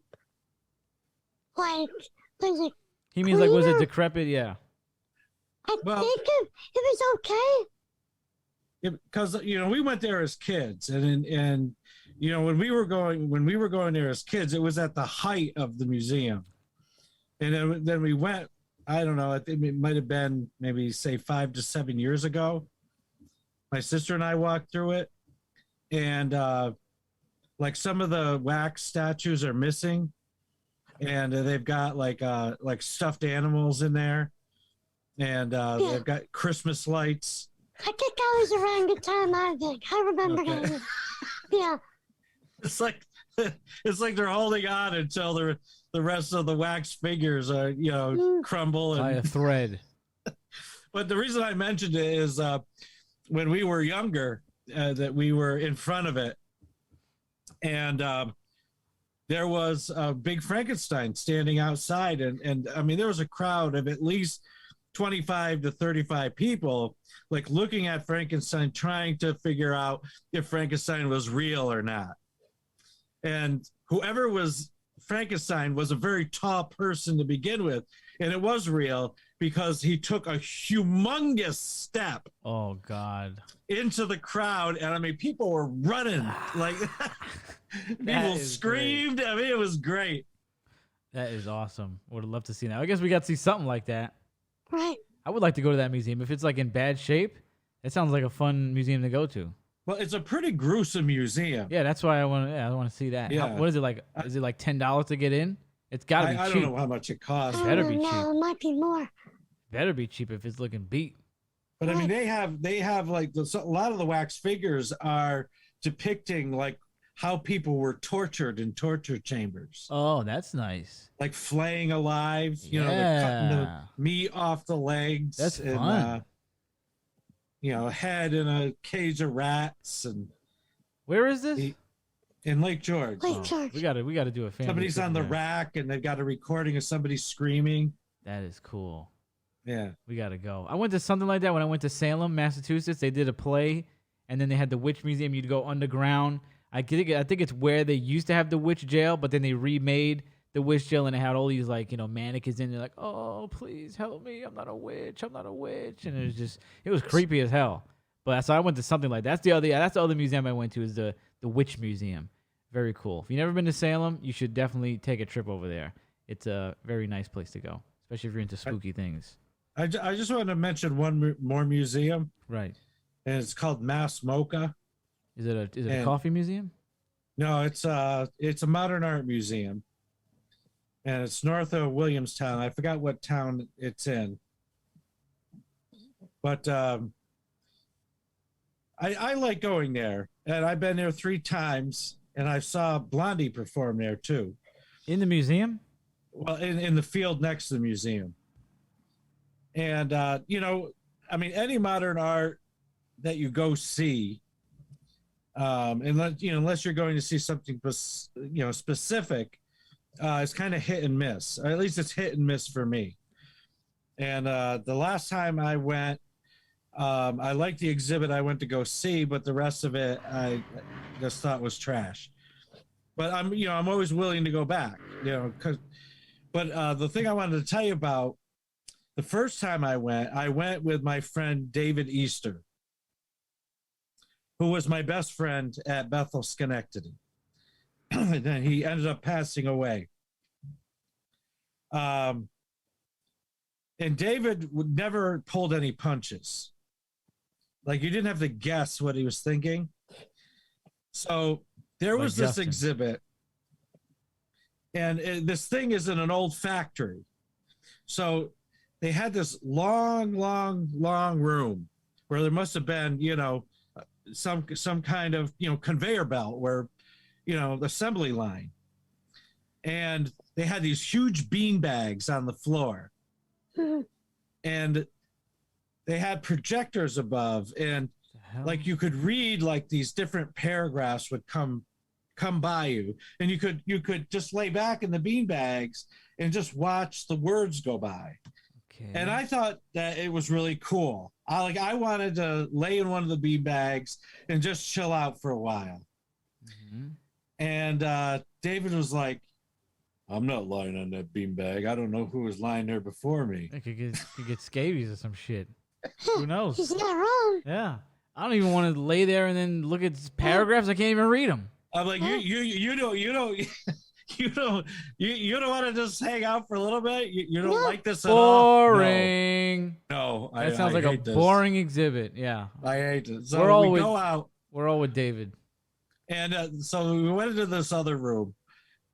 was it? He means like, was it decrepit? Yeah. I think it was okay. Because we went there as kids, and when we were going there as kids, it was at the height of the museum, and then we went. I don't know. I think it might have been maybe say 5 to 7 years ago. My sister and I walked through it, and like some of the wax statues are missing, and they've got like stuffed animals in there, and they've got Christmas lights. I think that was around the time I remember that. Yeah. It's like they're holding on until the rest of the wax figures are crumble By a thread. But the reason I mentioned it is when we were younger, that we were in front of it, and there was a big Frankenstein standing outside, and I mean there was a crowd of at least 25 to 35 people like looking at Frankenstein, trying to figure out if Frankenstein was real or not. And whoever was Frankenstein was a very tall person to begin with, and it was real because he took a humongous step. Oh God! Into the crowd, and I mean, people were running like people screamed. Great. I mean, it was great. That is awesome. Would have loved to see that. I guess we got to see something like that. Right. I would like to go to that museum if it's like in bad shape. It sounds like a fun museum to go to. Well, it's a pretty gruesome museum. Yeah, that's why I want to see that. Yeah. What is it like? Is it like $10 to get in? It's got to be cheap. I don't know how much it costs. Better be cheap. No, it might be more. Better be cheap if it's looking beat. But I mean, they have like a lot of the wax figures are depicting like how people were tortured in torture chambers. Oh, that's nice. Like flaying alive. They're cutting the meat off the legs. That's fun. Head in a cage of rats. And where is this? In Lake George. Lake George. We gotta do a family. Somebody's on the there. rack, and they've got a recording of somebody screaming. That is cool. Yeah, we gotta go. I went to something like that when I went to Salem, Massachusetts. They did a play, and then they had the witch museum. You'd go underground. I think it's where they used to have the witch jail, but then they remade the witch jail, and it had all these mannequins in there, like, oh, please help me, I'm not a witch, and it was creepy as hell. But so I went to something like that. That's the other museum I went to, is the witch museum. Very cool. If you've never been to Salem, you should definitely take a trip over there. It's a very nice place to go, especially if you're into spooky things. I just want to mention one more museum. Right. And it's called Mass Mocha. Is it a coffee museum? No, it's a modern art museum. and it's north of Williamstown. I forgot what town it's in, but I like going there, and I've been there 3 times, and I saw Blondie perform there too. In the museum? Well, in the field next to the museum. And you know, I mean, any modern art that you go see, unless you're going to see something specific, it's kind of hit and miss. Or at least it's hit and miss for me. And the last time I went, I liked the exhibit I went to go see, but the rest of it I just thought was trash. But I'm always willing to go back, But the thing I wanted to tell you about, the first time I went with my friend David Easter, who was my best friend at Bethel Schenectady. And then he ended up passing away. And David never pulled any punches. Like, you didn't have to guess what he was thinking. So there was this exhibit, and this thing is in an old factory. So they had this long room where there must have been, some kind of, conveyor belt where, the assembly line. And they had these huge bean bags on the floor. And they had projectors above, and like you could read, like these different paragraphs would come by you, and you could just lay back in the bean bags and just watch the words go by. Okay. And I thought that it was really cool. I wanted to lay in one of the bean bags and just chill out for a while. Mm-hmm. And David was like, "I'm not lying on that bean bag. I don't know who was lying there before me." I could get scabies or some shit. Who knows? He's not wrong. Yeah, I don't even want to lay there and then look at paragraphs. I can't even read them. I'm like, you don't want to just hang out for a little bit. You don't like this at all. Boring. No, that sounds like a boring exhibit. Yeah, I hate it. So we go out. We're all with David. And so we went into this other room,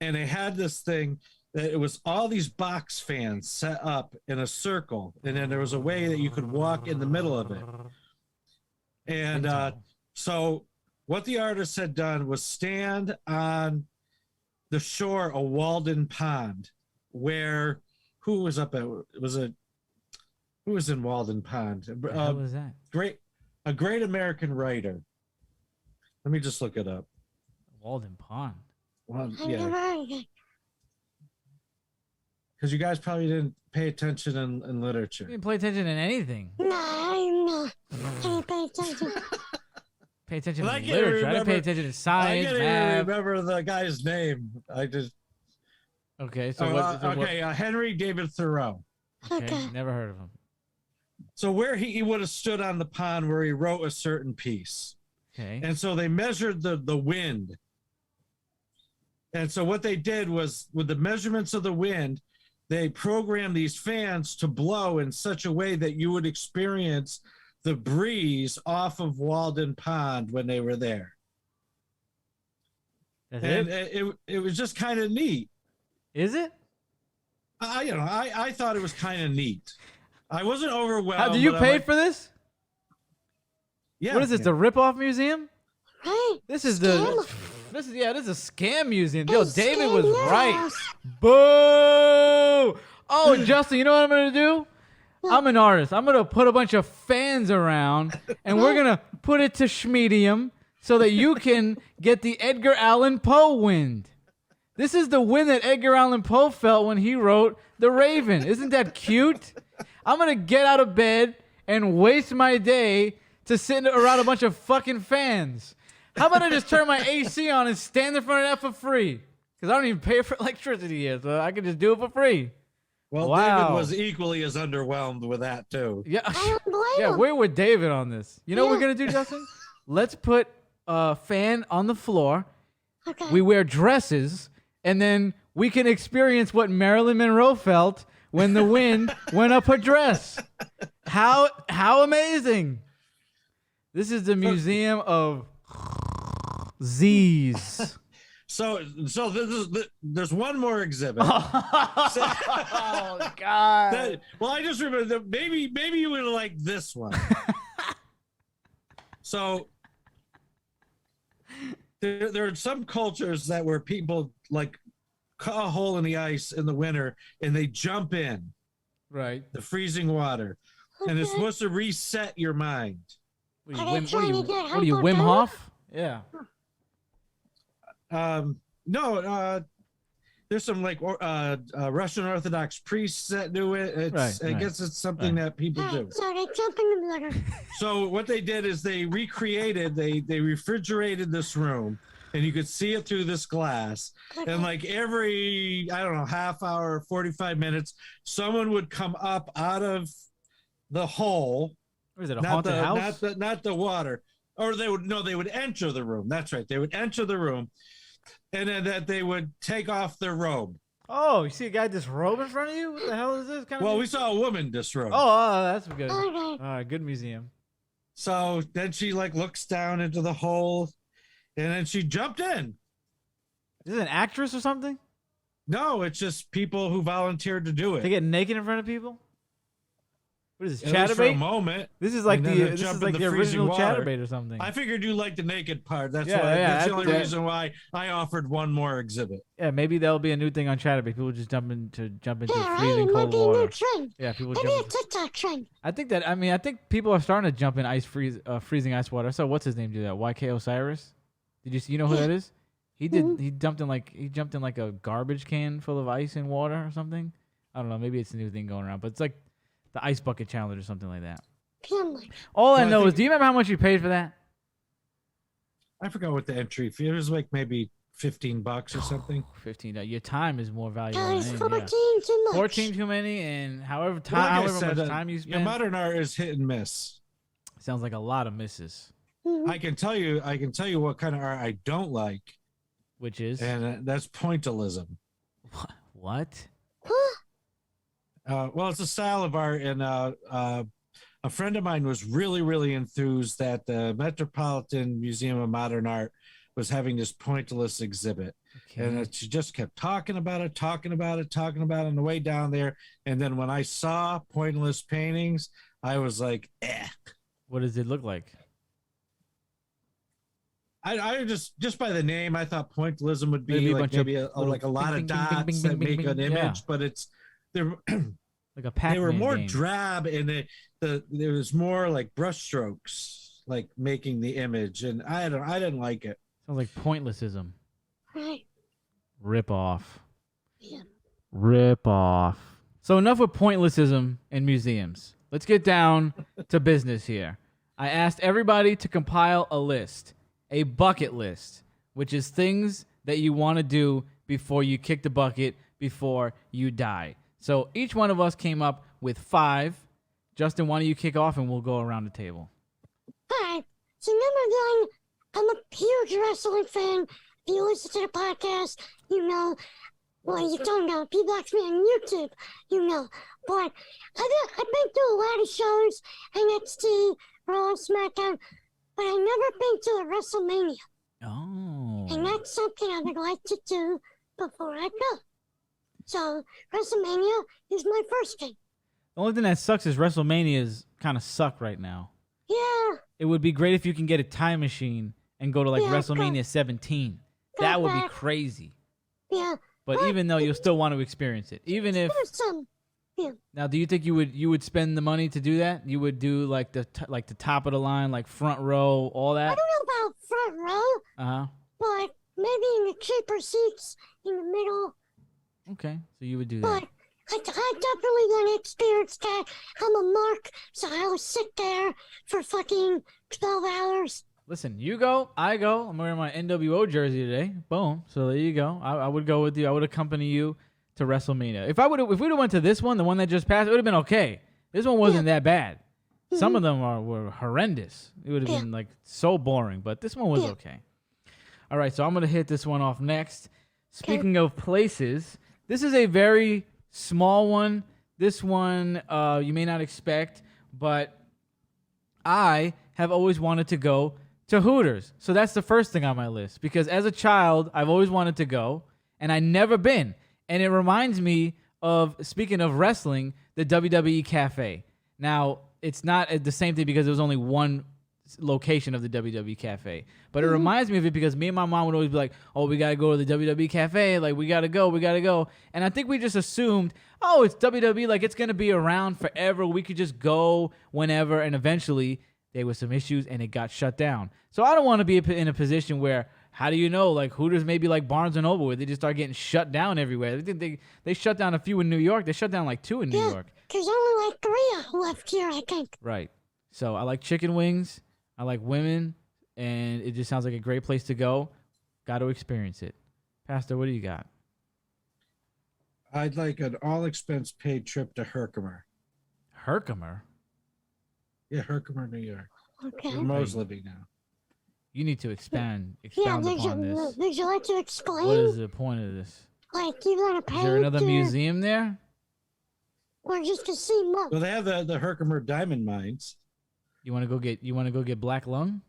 and they had this thing that it was all these box fans set up in a circle, and then there was a way that you could walk in the middle of it. And so what the artist had done was stand on the shore of Walden Pond, where who was up at? Who was in Walden Pond? What was that? A great American writer. Let me just look it up. Walden Pond. Well, yeah. Because you guys probably didn't pay attention in literature. You didn't pay attention in anything. No, I didn't pay attention. Pay attention to literature. I didn't pay attention to science, I can't remember the guy's name. I just... Okay, so Henry David Thoreau. Okay, never heard of him. So where he would have stood on the pond where he wrote a certain piece. Okay. And so they measured the wind. And so what they did was, with the measurements of the wind, they programmed these fans to blow in such a way that you would experience the breeze off of Walden Pond when they were there. It was just kind of neat. Is it? I thought it was kind of neat. I wasn't overwhelmed. Do you pay for this? Yeah. What is this? The rip-off museum? Right. This is a scam museum. Yo, David was right. Boo! Oh, Justin, you know what I'm gonna do? I'm an artist. I'm gonna put a bunch of fans around, and we're gonna put it to schmedium so that you can get the Edgar Allan Poe wind. This is the wind that Edgar Allan Poe felt when he wrote The Raven. Isn't that cute? I'm gonna get out of bed and waste my day to sit around a bunch of fucking fans. How about I just turn my AC on and stand in front of that for free? Because I don't even pay for electricity here, so I can just do it for free. Well, wow. David was equally as underwhelmed with that, too. Yeah, we're with David on this. You know what we're going to do, Justin? Let's put a fan on the floor. Okay. We wear dresses, and then we can experience what Marilyn Monroe felt when the wind went up her dress. How amazing. This is the Museum of Z's. there's one more exhibit. Oh God! Well, I just remember that maybe you would like this one. So there are some cultures that where people like cut a hole in the ice in the winter and they jump in Right. the freezing water, and it's supposed to reset your mind. What are you, Wim Hof? Yeah. No, there's some like Russian Orthodox priests that do it. I guess it's something that people do. So they jump in the water. So what they did is they recreated, they refrigerated this room, and you could see it through this glass. And like every, I don't know, half hour, 45 minutes, someone would come up out of the hole. Or is it a haunted house? Not the water. Or they would enter the room. That's right. They would enter the room, and then that they would take off their robe. Oh, you see a guy disrobe in front of you? What the hell is this? Well, we saw a woman disrobe. Oh, that's good. Okay. All right, good museum. So then she like looks down into the hole, and then she jumped in. Is it an actress or something? No, it's just people who volunteered to do it. They get naked in front of people? What is this, At least for a Chatterbait? moment. This is like and then they jump in the freezing original water. Chatterbait or something. I figured you liked the naked part. That's Yeah, why. yeah, That's the only that- reason why I offered one more exhibit. Yeah, maybe that'll be a new thing on Chatterbait. People just jump into Yeah, right? freezing It might cold be a new water. trend. Yeah, people Maybe a jump. TikTok trend. I think people are starting to jump in freezing ice water. I saw what's his name do that? YK Osiris. Did you see? You know who that is? He did. Mhm. He jumped in like a garbage can full of ice and water or something. I don't know. Maybe it's a new thing going around, but it's like the ice bucket challenge or something like that. All I know is, do you remember how much you paid for that? I forgot what the entry fee. It was like maybe $15 or something. 15. Your time is more valuable. Guys, Than 14 anything, yeah. too much. 14 too many, and however Well, like I much said, time you Yeah, spend. modern art is hit and miss. Sounds like a lot of misses. Mhm. I can tell you what kind of art I don't like, Which is and that's pointillism. what? Well, it's a style of art, and a friend of mine was really, really enthused that the Metropolitan Museum of Modern Art was having this pointillist exhibit. Okay. And she just kept talking about it on the way down there. And then when I saw pointillist paintings, I was like, eh. What does it look like? I just by the name, I thought pointillism would be Maybe a like bunch of maybe like a lot bing, of bing, bing, dots bing, that bing, make bing, an bing. image, Yeah. but they're Like a Pac-Man they were more game. drab, and there was more like brushstrokes, like making the image, and I didn't like it. Sounds like pointlessism. Right. Rip off. Yeah. Rip off. So enough with pointlessism in museums. Let's get down to business here. I asked everybody to compile a list, a bucket list, which is things that you want to do before you kick the bucket, before you die. So each one of us came up with 5. Justin, why don't you kick off and we'll go around the table. Alright, so number 1, I'm a huge wrestling fan. If you listen to the podcast, you know. Well, you don't know. If you watch me on YouTube, you know. But I've been to a lot of shows, NXT, Raw, SmackDown, but I've never been to a WrestleMania. Oh. And that's something I would like to do before I go. So, WrestleMania is my first thing. The only thing that sucks is WrestleManias kind of suck right now. Yeah. It would be great if you can get a time machine and go to like Yeah, WrestleMania 17. That would be back. crazy. Yeah. But even though you'll still want to experience it, even if There's some. now, do you think you would spend the money to do that? You would do like the top of the line, like front row, all I that. don't know about front row, Uh huh. but maybe in the cheaper seats in the middle. Okay, so you would do But that. I definitely want to experience that. I'm a mark, so I'll sit there for fucking 12 hours. Listen, you go, I go. I'm wearing my NWO jersey today. Boom. So there you go. I would go with you. I would accompany you to WrestleMania. If we'd have went to this one, the one that just passed, it would have been okay. This one wasn't that bad. Some of them were horrendous. It would have been like so boring, but this one was okay. All right, so I'm gonna hit this one off next. Speaking of places, this is a very small one. This one you may not expect, but I have always wanted to go to Hooters. So that's the first thing on my list because as a child, I've always wanted to go and I never been. And it reminds me of, speaking of wrestling, the WWE Cafe. Now, it's not the same thing because there was only one location of the WWE Cafe. But it reminds me of it because me and my mom would always be like, oh, we got to go to the WWE Cafe. Like, we got to go. And I think we just assumed, oh, it's WWE. Like, it's going to be around forever. We could just go whenever. And eventually, there were some issues and it got shut down. So I don't want to be in a position where, how do you know, like, Hooters may be like Barnes & Noble where they just start getting shut down everywhere. They shut down a few in New York. They shut down like 2 in New York. There's only like 3 left here, I think. Right. So I like chicken wings. I like women. And it just sounds like a great place to go. Got to experience it. Pastor, what do you got? I'd like an all-expense-paid trip to Herkimer. Herkimer? Yeah, Herkimer, New York. Okay. Where Mo's living now. You need to expound Yeah, upon this. would you like to explain? What is the point of this? Like, you want to pay? Is there another museum there? Or just to see Mo? Well, they have the Herkimer diamond mines. You want to go get black lung?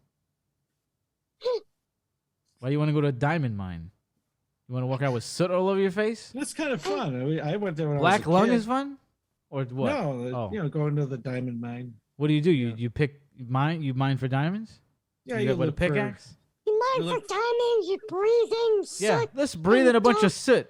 Why do you want to go to a diamond mine? You want to walk out with soot all over your face? That's kind of fun. I went there when Black I was a lung kid. is fun? Or what? No, going to the diamond mine. What do? You pick mine? You mine for diamonds? Yeah, you got what, a pickaxe? You mind for diamonds, you're breathing, Yeah, soot. let's breathe in a bunch of soot.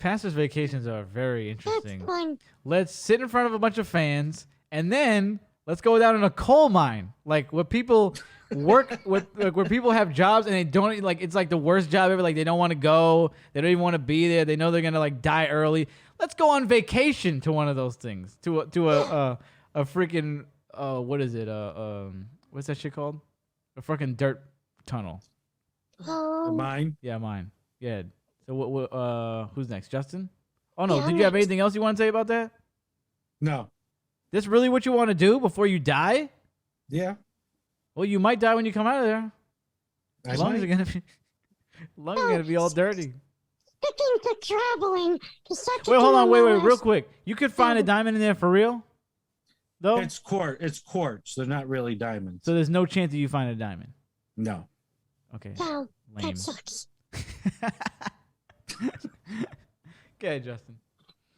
Pastor's vacations are very interesting. That's fun. Let's sit in front of a bunch of fans, and then let's go down in a coal mine, like where people work with, like where people have jobs and they don't like. It's like the worst job ever. Like they don't want to go. They don't even want to be there. They know they're gonna like die early. Let's go on vacation to one of those things. To a freaking what is it? What's that shit called? A fucking dirt tunnel. Mine. Yeah, mine. Yeah. So what? Who's next? Justin? Oh no! Yeah, Did you have anything else you want to say about that? No. This really what you want to do before you die? Yeah. Well, you might die when you come out of there. I Lungs might. are gonna be all dirty. Sticking to traveling is such a Wait, hold on, wait, dilemma. real quick. You could find a diamond in there for real, though. It's quartz. They're not really diamonds. So there's no chance that you find a diamond. No. Okay. No, Lame. that sucks. Okay, Justin.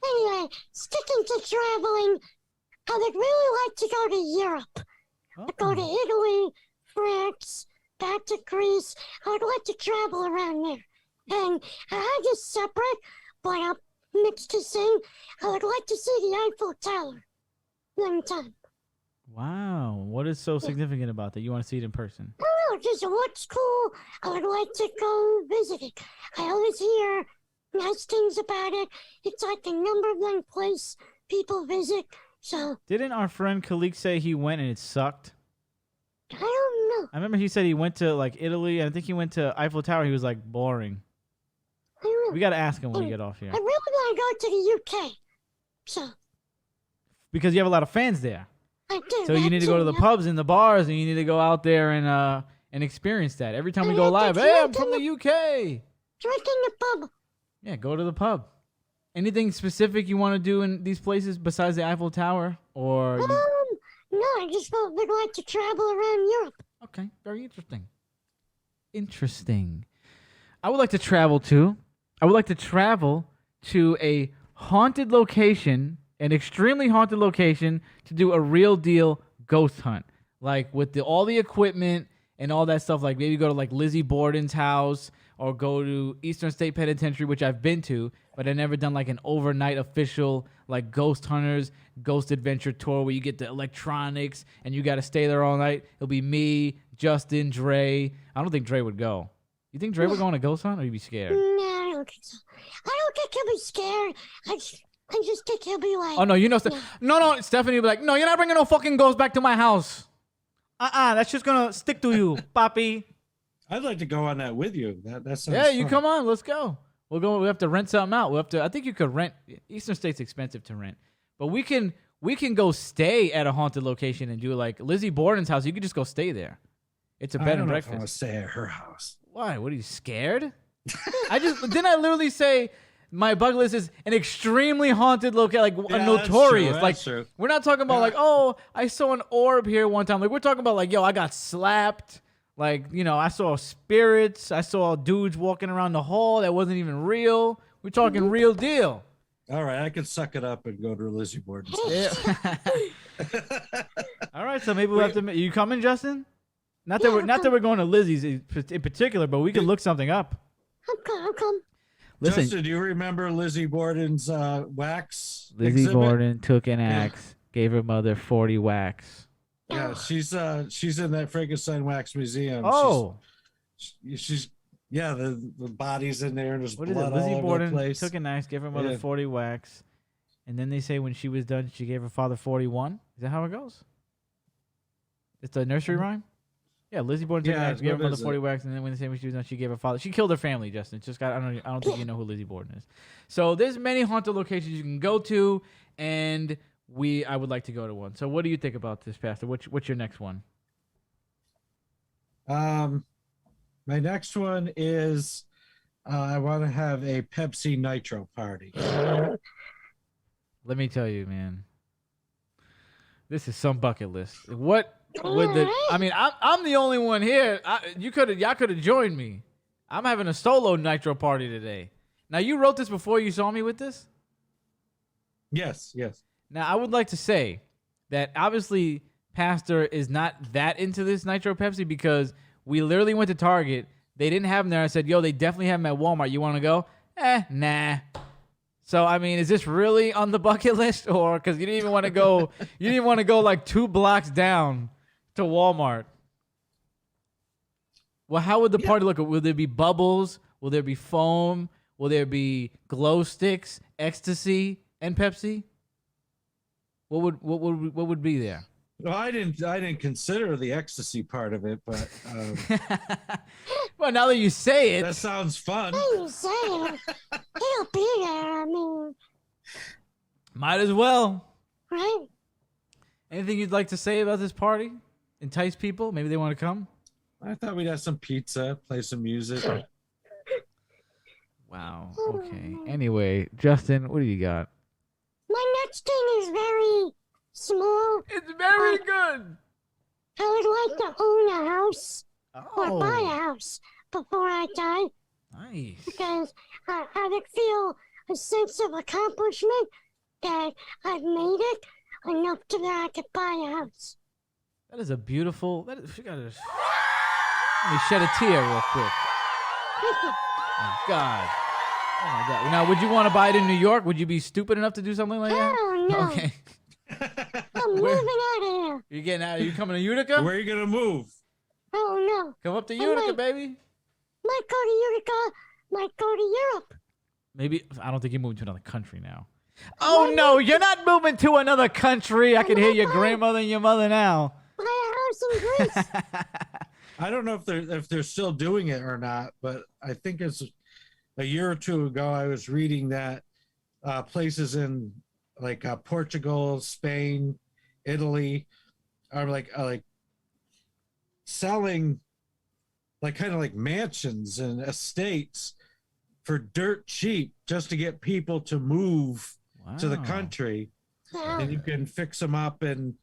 Anyway, sticking to traveling, I would really like to go to Europe. I'd go to Italy, France, back to Greece. I would like to travel around there. And I have this separate, but I'm mixed to sing. I would like to see the Eiffel Tower. One time. Wow. What is so significant about that? You want to see it in person? I don't know, just what's cool. I would like to go visit it. I always hear nice things about it. It's like the #1 place people visit. So Didn't our friend Khalik say he went and it sucked? I don't know. I remember he said he went to like Italy, and I think he went to Eiffel Tower. He was like boring. I don't know. We gotta ask him when we get off here I really want to go to the UK. So because you have a lot of fans there. I do. So you need to go to the pubs and the bars, and you need to go out there and experience that. Every time we go live, hey, I'm from the UK. Drink in the pub. Yeah, go to the pub. Anything specific you want to do in these places besides the Eiffel Tower, or? No, I just would like to travel around Europe. Okay, very interesting. Interesting. I would like to travel to. I would like to travel to a haunted location, an extremely haunted location, to do a real deal ghost hunt, like with all the equipment and all that stuff. Like maybe go to like Lizzie Borden's house, or go to Eastern State Penitentiary, which I've been to, but I've never done like an overnight official like ghost hunters, ghost adventure tour where you get the electronics and you got to stay there all night. It'll be me, Justin, Dre. I don't think Dre would go. You think Dre would go on a ghost hunt, or you'd be scared? No, I don't think so. I don't think he'll be scared. I just think he'll be like. Oh no, yeah. No, Stephanie will be like, no, you're not bringing no fucking ghost back to my house. That's just gonna stick to you, papi. I'd like to go on that with you. That sounds Yeah, you fun. come on, let's go. We'll go. We have to rent something out. I think you could rent. Eastern State's expensive to rent, but we can go stay at a haunted location and do like Lizzie Borden's house. You could just go stay there. It's a bed and I want to breakfast. stay at her house. Why? What are you scared? I literally say my bucket list is an extremely haunted location, like a Yeah, notorious. that's Like true. we're not talking about like, oh, I saw an orb here one time. Like we're talking about like, yo, I got slapped. Like, you know, I saw spirits. I saw dudes walking around the hall that wasn't even real. We're talking real deal. All right, I could suck it up and go to Lizzie Borden's. Yeah. All right, so maybe we'll have to. You coming, Justin? Not that we're going to Lizzie's in particular, but we could look something up. I'll come. Listen, Justin, do you remember Lizzie Borden's wax? Lizzie exhibit? Borden took an axe, gave her mother 40 whacks. Yeah, she's in that Frankenstein wax museum. Oh, she's the body's in there and there's what is blood it? Lizzie all over the Borden place. took an axe, gave her mother Yeah. 40 whacks, and then they say when she was done, she gave her father 41. Is that how it goes? It's a nursery rhyme. Yeah, Lizzie Borden took an Yeah, axe, gave her what mother is 40 it? whacks, and then when they say when she was done, she gave her father. She killed her family, Justin. I don't think you know who Lizzie Borden is. So there's many haunted locations you can go to, and I would like to go to one. So what do you think about this, Pastor? What's your next one? My next one is I want to have a Pepsi Nitro party. Let me tell you, man. This is some bucket list. What would the? I mean, I'm the only one here. Y'all could have joined me. I'm having a solo nitro party today. Now you wrote this before you saw me with this. Yes. Now I would like to say that obviously Pastor is not that into this Nitro Pepsi because we literally went to Target. They didn't have them there. I said, yo, they definitely have them at Walmart. You want to go? Nah. So, I mean, is this really on the bucket list? Or because you didn't even want to go, you didn't want to go like 2 blocks down to Walmart. Well, how would the party look? Will there be bubbles? Will there be foam? Will there be glow sticks, ecstasy, and Pepsi? What would be there? Well, I didn't consider the ecstasy part of it, but Well, now that you say it, that sounds fun. Hey, you say it. It'll be there. I mean, might as well. right? Anything you'd like to say about this party? Entice people? Maybe they want to come? I thought we'd have some pizza, play some music. Wow. Okay. Anyway, Justin, what do you got? My next thing is very small. It's very good. I would like to own a house or buy a Oh, house before I die nice. because I would feel a sense of accomplishment that I've made it enough to that I could buy a house. That is a beautiful. That is, you gotta, let me shed a tear real quick. Oh God. Oh my God. Now, would you want to buy it in New York? Would you be stupid enough to do something like that? Hell no. Okay. I'm moving out of here. You getting out? Are you coming to Utica? Where are you gonna move? Oh no. Come up to Utica, baby. Might go to Utica, might go to Europe. Maybe I don't think you're moving to another country now. Oh no, you're not moving to another country. I can hear your grandmother and your mother now. Buy a house in Greece. I don't know if they're still doing it or not, but I think it's a year or two ago I was reading that places in like Portugal, Spain, Italy are like selling like kind of like mansions and estates for dirt cheap just to get people to move to the Wow. country, Yeah. and you can fix them up and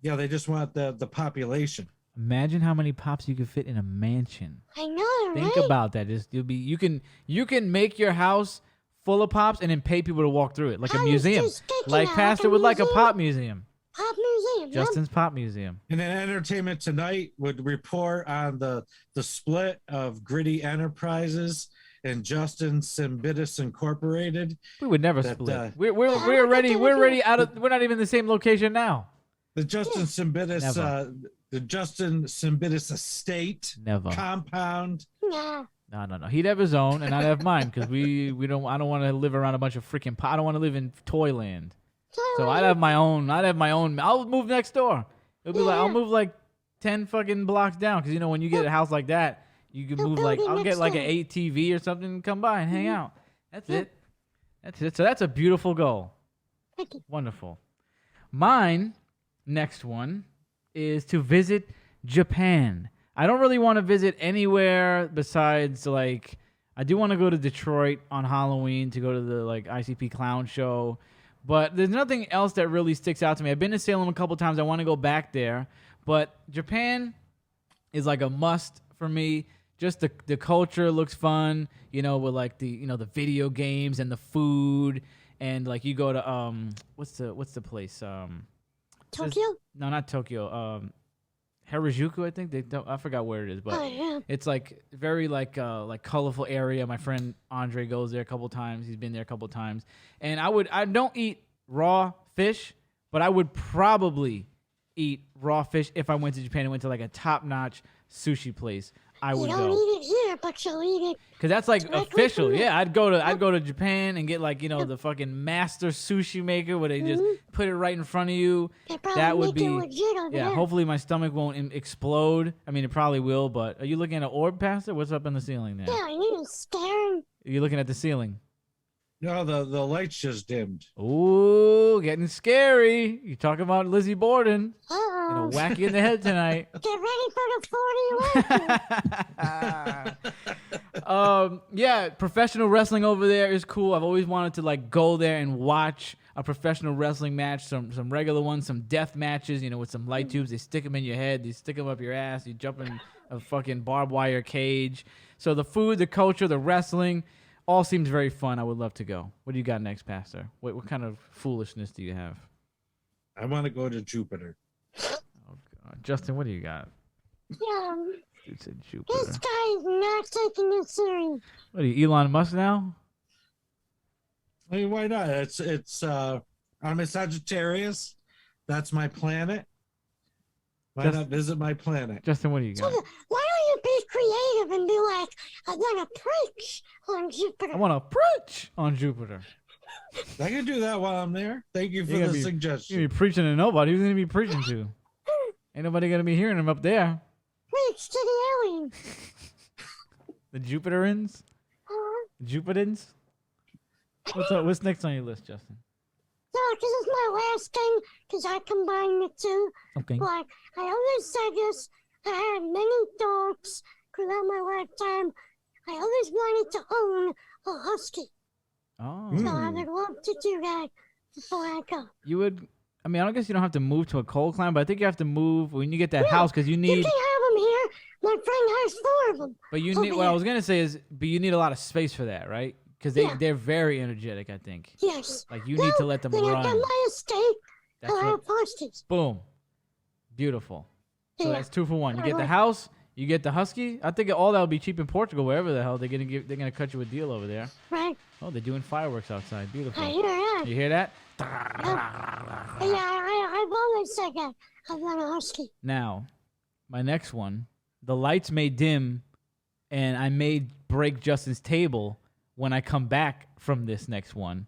they just want the population. Imagine how many pops you could fit in a mansion. I know, Think right? about that. You can make your house full of pops and then pay people to walk through it like a I was museum, just thinking like that, Pastor would like a pop museum. Pop museum. Justin's Pop Museum. And then Entertainment Tonight would report on the split of Gritty Enterprises and Justin Symbidis Incorporated. We would never That, split. yeah, We're already out of. We're not even in the same location now. The Justin Symbidis, Never. the Justin Symbidis estate Never. Yeah. compound. Yeah. No. He'd have his own, and I'd have mine because we don't. I don't want to live around a bunch of freaking. I don't want to live in Toyland. So I'd have my own. I'll move next door. It'll be like I'll move like 10 fucking blocks down because when you get a house like that, you can move like I'll get like an ATV or something and come by and hang out. That's it. That's it. So that's a beautiful goal. Thank you. Wonderful. Mine next one is to visit Japan. I don't really want to visit anywhere besides like I do want to go to Detroit on Halloween to go to the like ICP clown show, but there's nothing else that really sticks out to me. I've been to Salem a couple times. I want to go back there, but Japan is like a must for me. Just the culture looks fun, you know, with like the the video games and the food, and like you go to what's the place Tokyo? no, not Tokyo, Harajuku, I think I forgot where it is, but it's like very like colorful area. My friend Andre goes there a couple times. He's been there a couple times, and I don't eat raw fish, but I would probably eat raw fish if I went to Japan and went to like a top-notch sushi place. I would You don't go. eat it here, but you'll eat it. Cause that's like directly official. from Yeah, I'd go to Japan and get like the fucking master sushi maker where they just put it right in front of you. They probably That would make it be legit over yeah. there. Hopefully my stomach won't explode. I mean, it probably will. But are you looking at an orb, Pastor? What's up in the ceiling there? Yeah, you staring. Are you looking at the ceiling? No, the lights just dimmed. Ooh, getting scary. You talking about Lizzie Borden? Uh-oh. Gonna whack you in the head tonight. Get ready for the 40 lessons. Yeah, professional wrestling over there is cool. I've always wanted to like go there and watch a professional wrestling match, some regular ones, some death matches, with some light tubes. They stick them in your head, they stick them up your ass, you jump in a fucking barbed wire cage. So the food, the culture, the wrestling, all seems very fun. I would love to go. What do you got next, Pastor? What kind of foolishness do you have? I want to go to Jupiter. Oh, God. Justin, what do you got? Yeah, Dude said this Jupiter. guy is not taking this serious. What are you, Elon Musk now? I mean, why not? I'm a Sagittarius. That's my planet. Why not visit my planet? Justin, what do you got? Why don't you be creative and be like, I want to preach on Jupiter? I want to preach on Jupiter. I can do that while I'm there. Thank you for You're gonna the be- suggestion. You're gonna be preaching to nobody. Who's gonna be preaching to? Ain't nobody gonna be hearing him up there. Preach to the aliens. The Jupiterans? Jupitans? What's up? What's next on your list, Justin? No, because it's my last thing, because I combined the two. Okay. Like, I always said this, I had many thoughts throughout my lifetime. I always wanted to own a husky. Oh. So I would love to do that before I go. You would. I mean, I don't guess you don't have to move to a cold climate, but I think you have to move when you get that No, house because you You need. can have them here. My friend has 4 of them. But you over need. What I here. was gonna say is, but you need a lot of space for that, right? Because Yeah. they're very energetic. I think. Yes. Like you need to let them when I run. get my estate, That's I'll what. have huskies. Boom. Beautiful. So Yeah. that's 2 for 1. You I get the like- house, you get the husky. I think all that would be cheap in Portugal, wherever the hell they're gonna cut you a deal over there. Right? Oh, they're doing fireworks outside. Beautiful. I hear that. You hear that? Yeah, I've always said that. I want a husky. Now, my next one, the lights may dim, and I may break Justin's table when I come back from this next one.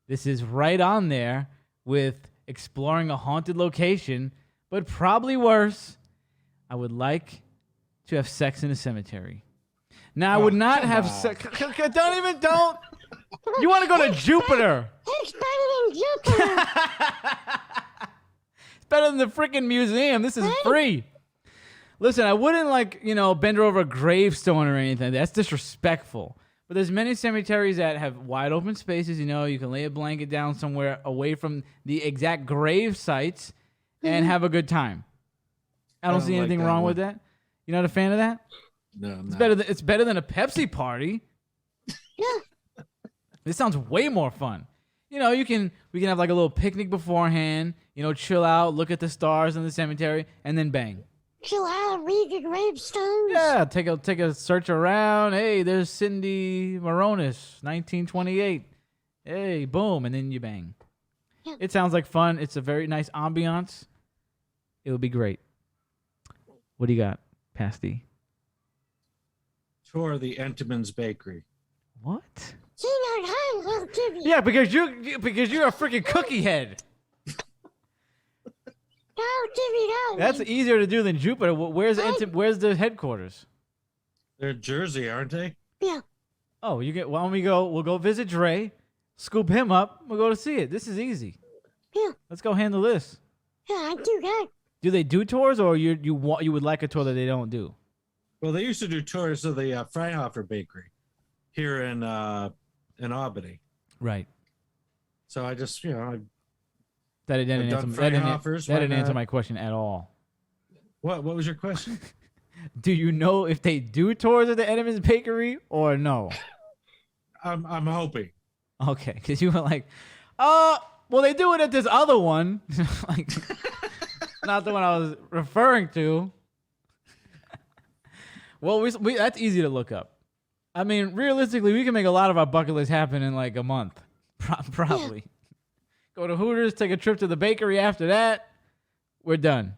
This is right on there with exploring a haunted location, but probably worse. I would like to have sex in a cemetery. Now, I would not come have on. sex. Don't. You want to go to Jupiter? It's better than Jupiter. It's better than the freaking museum. This is free. Listen, I wouldn't bend over a gravestone or anything. That's disrespectful. But there's many cemeteries that have wide open spaces. You can lay a blanket down somewhere away from the exact grave sites and have a good time. I don't see like anything that wrong one. with that. You're not a fan of that? No, I'm It's not. it's better than a Pepsi party. Yeah. This sounds way more fun. We can have like a little picnic beforehand, chill out, look at the stars in the cemetery, and then bang. Chill out, read the gravestones. Yeah, take a search around. Hey, there's Cindy Moronis, 1928. Hey, boom, and then you bang. Yeah. It sounds like fun. It's a very nice ambiance. It would be great. What do you got, Pasty? Tour the Entenmann's Bakery. What? See, now I'll give you. Yeah, because you're a freaking cookie head. I'll give you that. That's easier to do than Jupiter. Where's the headquarters? They're Jersey, aren't they? Yeah. Oh, why don't we go? We'll go visit Dre, scoop him up. We'll go to see it. This is easy. Yeah. Let's go handle this. Yeah, I do that. Do they do tours, or you would like a tour that they don't do? Well, they used to do tours of the Freihofer Bakery. here in Albany. Right. So I just, That didn't I've answer, done that Frank didn't, offers, that why didn't answer not? my question at all. What was your question? Do you know if they do tours at the Edmonds Bakery or no? I'm hoping. Okay, because you were like, well, they do it at this other one. Like, not the one I was referring to. Well, we that's easy to look up. I mean, realistically, we can make a lot of our bucket list happen in like a month. Probably. Go to Hooters, take a trip to the bakery after that. We're done.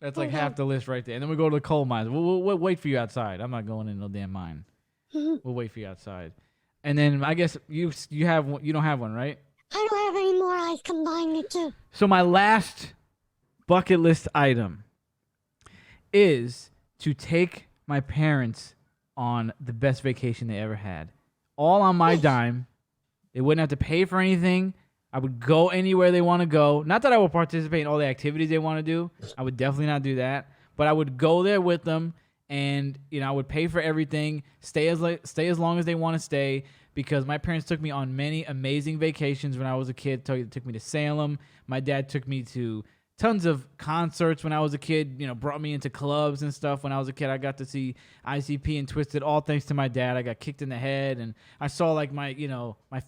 That's like half the list right there. And then we go to the coal mines. We'll wait for you outside. I'm not going in no damn mine. We'll wait for you outside. And then I guess you have one, you don't have one, right? I don't have any more. I combined the two. So my last bucket list item is to take my parents on the best vacation they ever had. All on my dime. They wouldn't have to pay for anything. I would go anywhere they want to go. Not that I would participate in all the activities they want to do. I would definitely not do that. But I would go there with them, and I would pay for everything. Stay as long as they want to stay, because my parents took me on many amazing vacations when I was a kid. Took me to Salem. My dad took me to tons of concerts when I was a kid. Brought me into clubs and stuff when I was a kid. I got to see ICP and Twisted, all thanks to my dad. I got kicked in the head, and I saw like my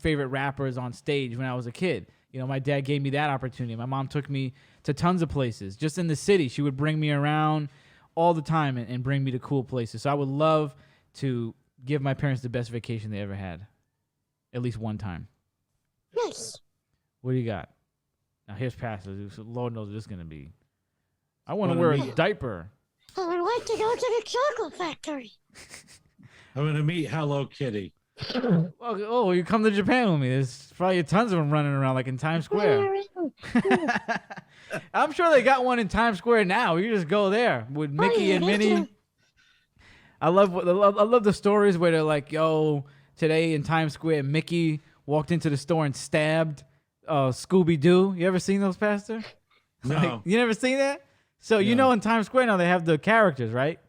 favorite rappers on stage when I was a kid. My dad gave me that opportunity. My mom took me to tons of places just in the city. She would bring me around all the time and bring me to cool places. So I would love to give my parents the best vacation they ever had, at least one time. Nice. What do you got? Now here's passes. Lord knows what this is gonna be. I want to Wanna wear a meet- diaper. I would like to go to the chocolate factory. I'm going to meet Hello Kitty. Oh, you come to Japan with me. There's probably tons of them running around like in Times Square. I'm sure they got one in Times Square now. You just go there with Mickey yeah, and they Minnie. do. I love the stories where they're like, yo, today in Times Square, Mickey walked into the store and stabbed Scooby-Doo. You ever seen those, Pastor? No. Like, you never seen that? So in Times Square now they have the characters, right?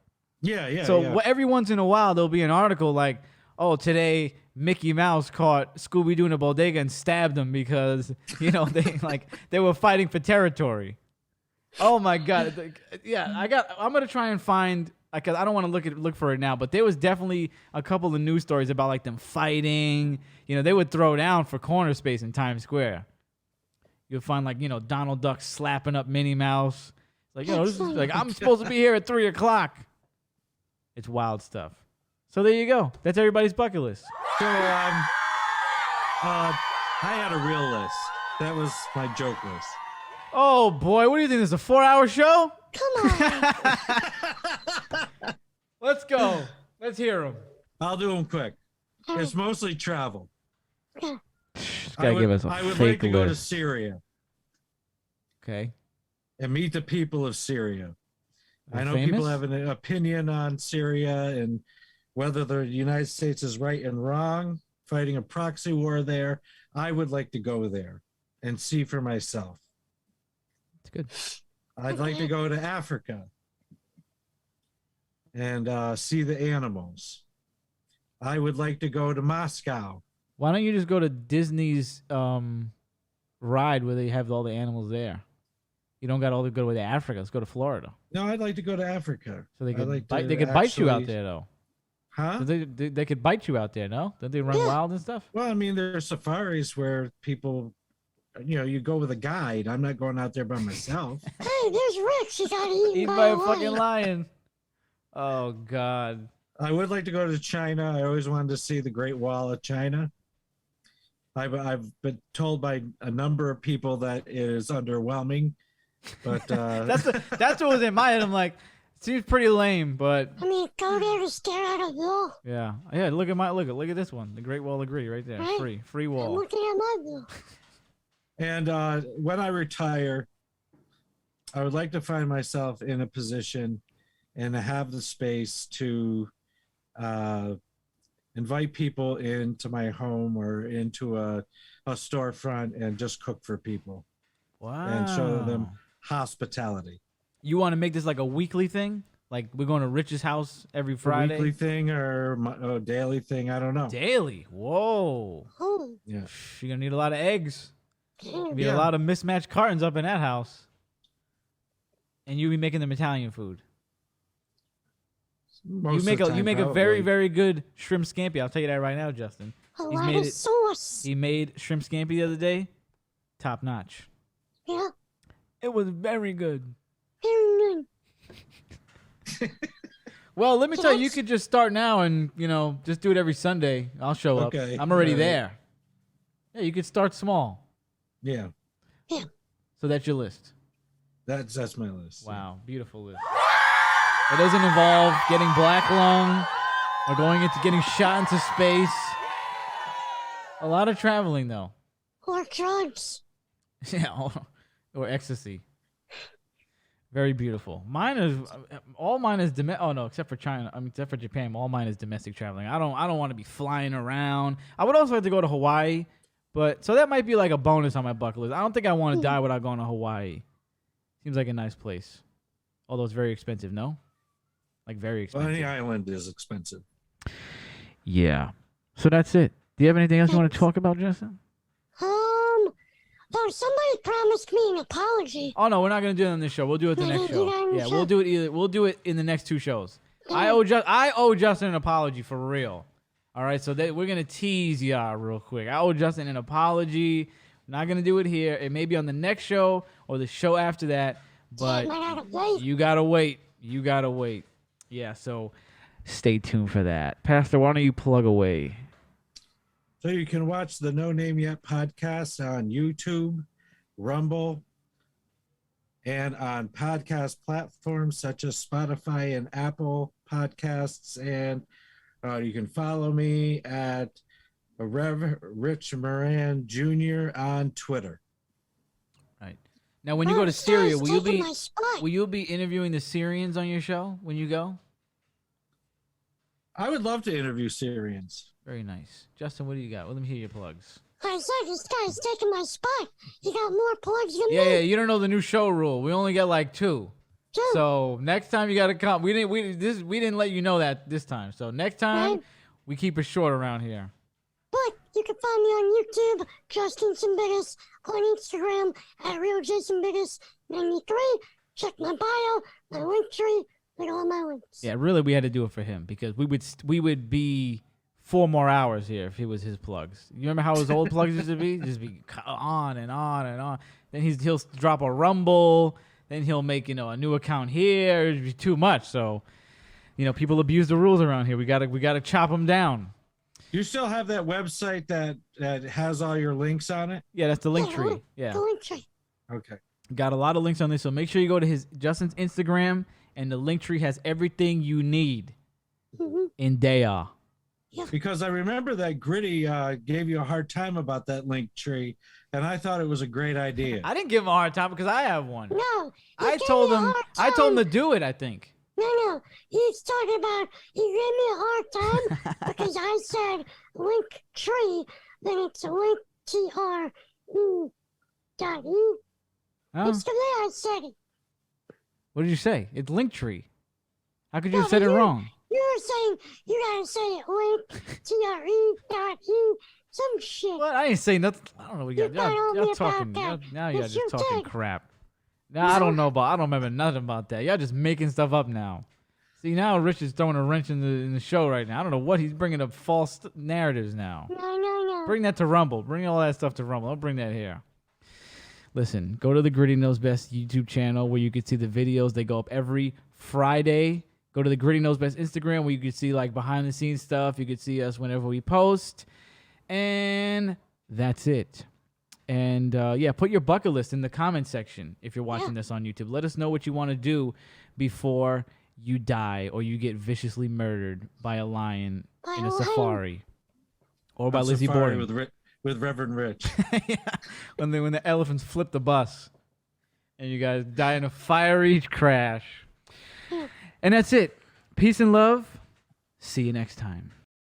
Yeah. So every once in a while there'll be an article like, oh, today Mickey Mouse caught Scooby-Doo in a bodega and stabbed him because they were fighting for territory. Oh my God. Yeah, I'm gonna try and find, because I don't want to look for it now, but there was definitely a couple of news stories about like them fighting. They would throw down for corner space in Times Square. You'll find like Donald Duck slapping up Minnie Mouse. Like, this is like, I'm supposed to be here at 3:00. It's wild stuff. So there you go. That's everybody's bucket list. So I had a real list. That was my joke list. Oh boy, what do you think? This is a 4-hour show? Come on. Let's go. Let's hear them. I'll do them quick. It's mostly travel. Just gotta give us a I would fake like to go to list. Syria Okay. and meet the people of Syria. I know Famous? people have an opinion on Syria and whether the United States is right and wrong, fighting a proxy war there. I would like to go there and see for myself. It's good. I'd like to go to Africa and see the animals. I would like to go to Moscow. Why don't you just go to Disney's ride where they have all the animals there? You don't got all to go to Africa. Let's go to Florida. No, I'd like to go to Africa. So they I'd could like bite, to they could bite you out actually- there though. Huh? They could bite you out there, no? Don't they run wild and stuff? Well, I mean, there's safaris where people, you go with a guide. I'm not going out there by myself. Hey, there's Rex. He got eaten Eaten by by a a fucking lion. lion. Oh God. I would like to go to China. I always wanted to see the Great Wall of China. I've been told by a number of people that it is underwhelming, but That's what was in my head. I'm like, seems pretty lame, but I mean, go there to stare at a wall. yeah. Look at this one. The Great Wall of Greece right there. Right. Free I'm wall. looking at my wall. and when I retire, I would like to find myself in a position and have the space to invite people into my home or into a storefront and just cook for people Wow. and show them hospitality. You want to make this like a weekly thing? Like we're going to Rich's house every A Friday. weekly thing or a daily thing? I don't know. Daily. Whoa. Oh, Yeah. You're gonna need a lot of eggs. damn. Be a lot of mismatched cartons up in that house. And you be making them Italian food. Most You of make the a time, very, probably. very good shrimp scampi. I'll tell you that right now, Justin. A He's lot made of it- sauce. He made shrimp scampi the other day. Top notch. Yeah, It was very good. very good. Well, let me tell you, you Yes. could just start now and, just do it every Sunday. I'll show up. Okay. I'm already All right. there. Yeah, you could start small. Yeah. So that's your list. That's my list. Wow, beautiful list. It doesn't involve getting black lung or going into getting shot into space. A lot of traveling, though. Or drugs. Yeah, or ecstasy. Very beautiful. Mine is domestic. Oh no, except for China. Except for Japan. All mine is domestic traveling. I don't want to be flying around. I would also like to go to Hawaii, but so that might be like a bonus on my bucket list. I don't think I want to die without going to Hawaii. Seems like a nice place, although it's very expensive. No, like very Well, expensive. any island is expensive. Yeah. So that's it. Do you have anything else you want to talk about, Justin? Though somebody promised me an apology. Oh no, we're not gonna do it on this show. We'll do it the No, next you show. don't Yeah, show. we'll do it either. We'll do it in the next two shows. I owe Justin an apology for real. All right, so we're gonna tease y'all real quick. I owe Justin an apology. Not gonna do it here. It may be on the next show or the show after that, but Damn, I gotta wait. you gotta wait. You gotta wait. Yeah, so stay tuned for that. Pastor, why don't you plug away? So you can watch the No Name Yet podcast on YouTube, Rumble, and on podcast platforms such as Spotify and Apple Podcasts. And you can follow me at Rev Rich Moran Jr. on Twitter. Right. Now when you go to this Syria, guy's will you taking be my spot. will you be interviewing the Syrians on your show when you go? I would love to interview Syrians. Very nice. Justin, what do you got? Well, let me hear your plugs. I said this guy's taking my spot. He got more plugs than Yeah, me. yeah, you don't know the new show rule. We only get like 2. Too. So next time you gotta come. We didn't let you know that this time. So next time Right. we keep it short around here. But you can find me on YouTube, Justin Simbitis, on Instagram at RealJasonBiggest93. Check my bio, my link tree, with all my links. Yeah, really, we had to do it for him because we would be 4 more hours here if it was his plugs. You remember how his old plugs used to be? Just be on and on and on. Then he'll drop a Rumble. Then he'll make a new account here. It'd be too much. So, people abuse the rules around here. We gotta chop them down. You still have that website that has all your links on it? Yeah, that's the link tree. Yeah, The link tree. Okay. got a lot of links on this. So make sure you go to Justin's Instagram, and the link tree has everything you need Mhm. in there. Because I remember that Gritty gave you a hard time about that link tree, and I thought it was a great idea. I didn't give him a hard time because I have one. No. I gave told me a him. hard I told him to time. do it. I think. No. He's talking about he gave me a hard time because I said link tree, then it's link TR .e. Oh, It's the way I said it. what did you say? It's link tree. How could you No, have said it but wrong? You were saying you gotta say it link TRE.e some shit. What? I didn't say nothing. I don't know what you You got. Y'all, told me y'all about talking. that. Now y'all Yes, just you talking did. crap. Now I don't know about. I don't remember nothing about that. Y'all just making stuff up now. See, now Rich is throwing a wrench in the show right now. I don't know what he's bringing up false narratives now. No. Bring that to Rumble. Bring all that stuff to Rumble. Don't bring that here. Listen, go to the Gritty Knows Best YouTube channel where you can see the videos. They go up every Friday. Go to the Gritty Knows Best Instagram where you can see like behind the scenes stuff. You can see us whenever we post. And that's it. And put your bucket list in the comment section if you're watching this on YouTube. Let us know what you want to do before you die or you get viciously murdered by a lion By in a a lion. safari. Or by On Lizzie Safari Borden. with Reverend Rich. Yeah, when the elephants flip the bus and you guys die in a fiery crash. And that's it. Peace and love. See you next time.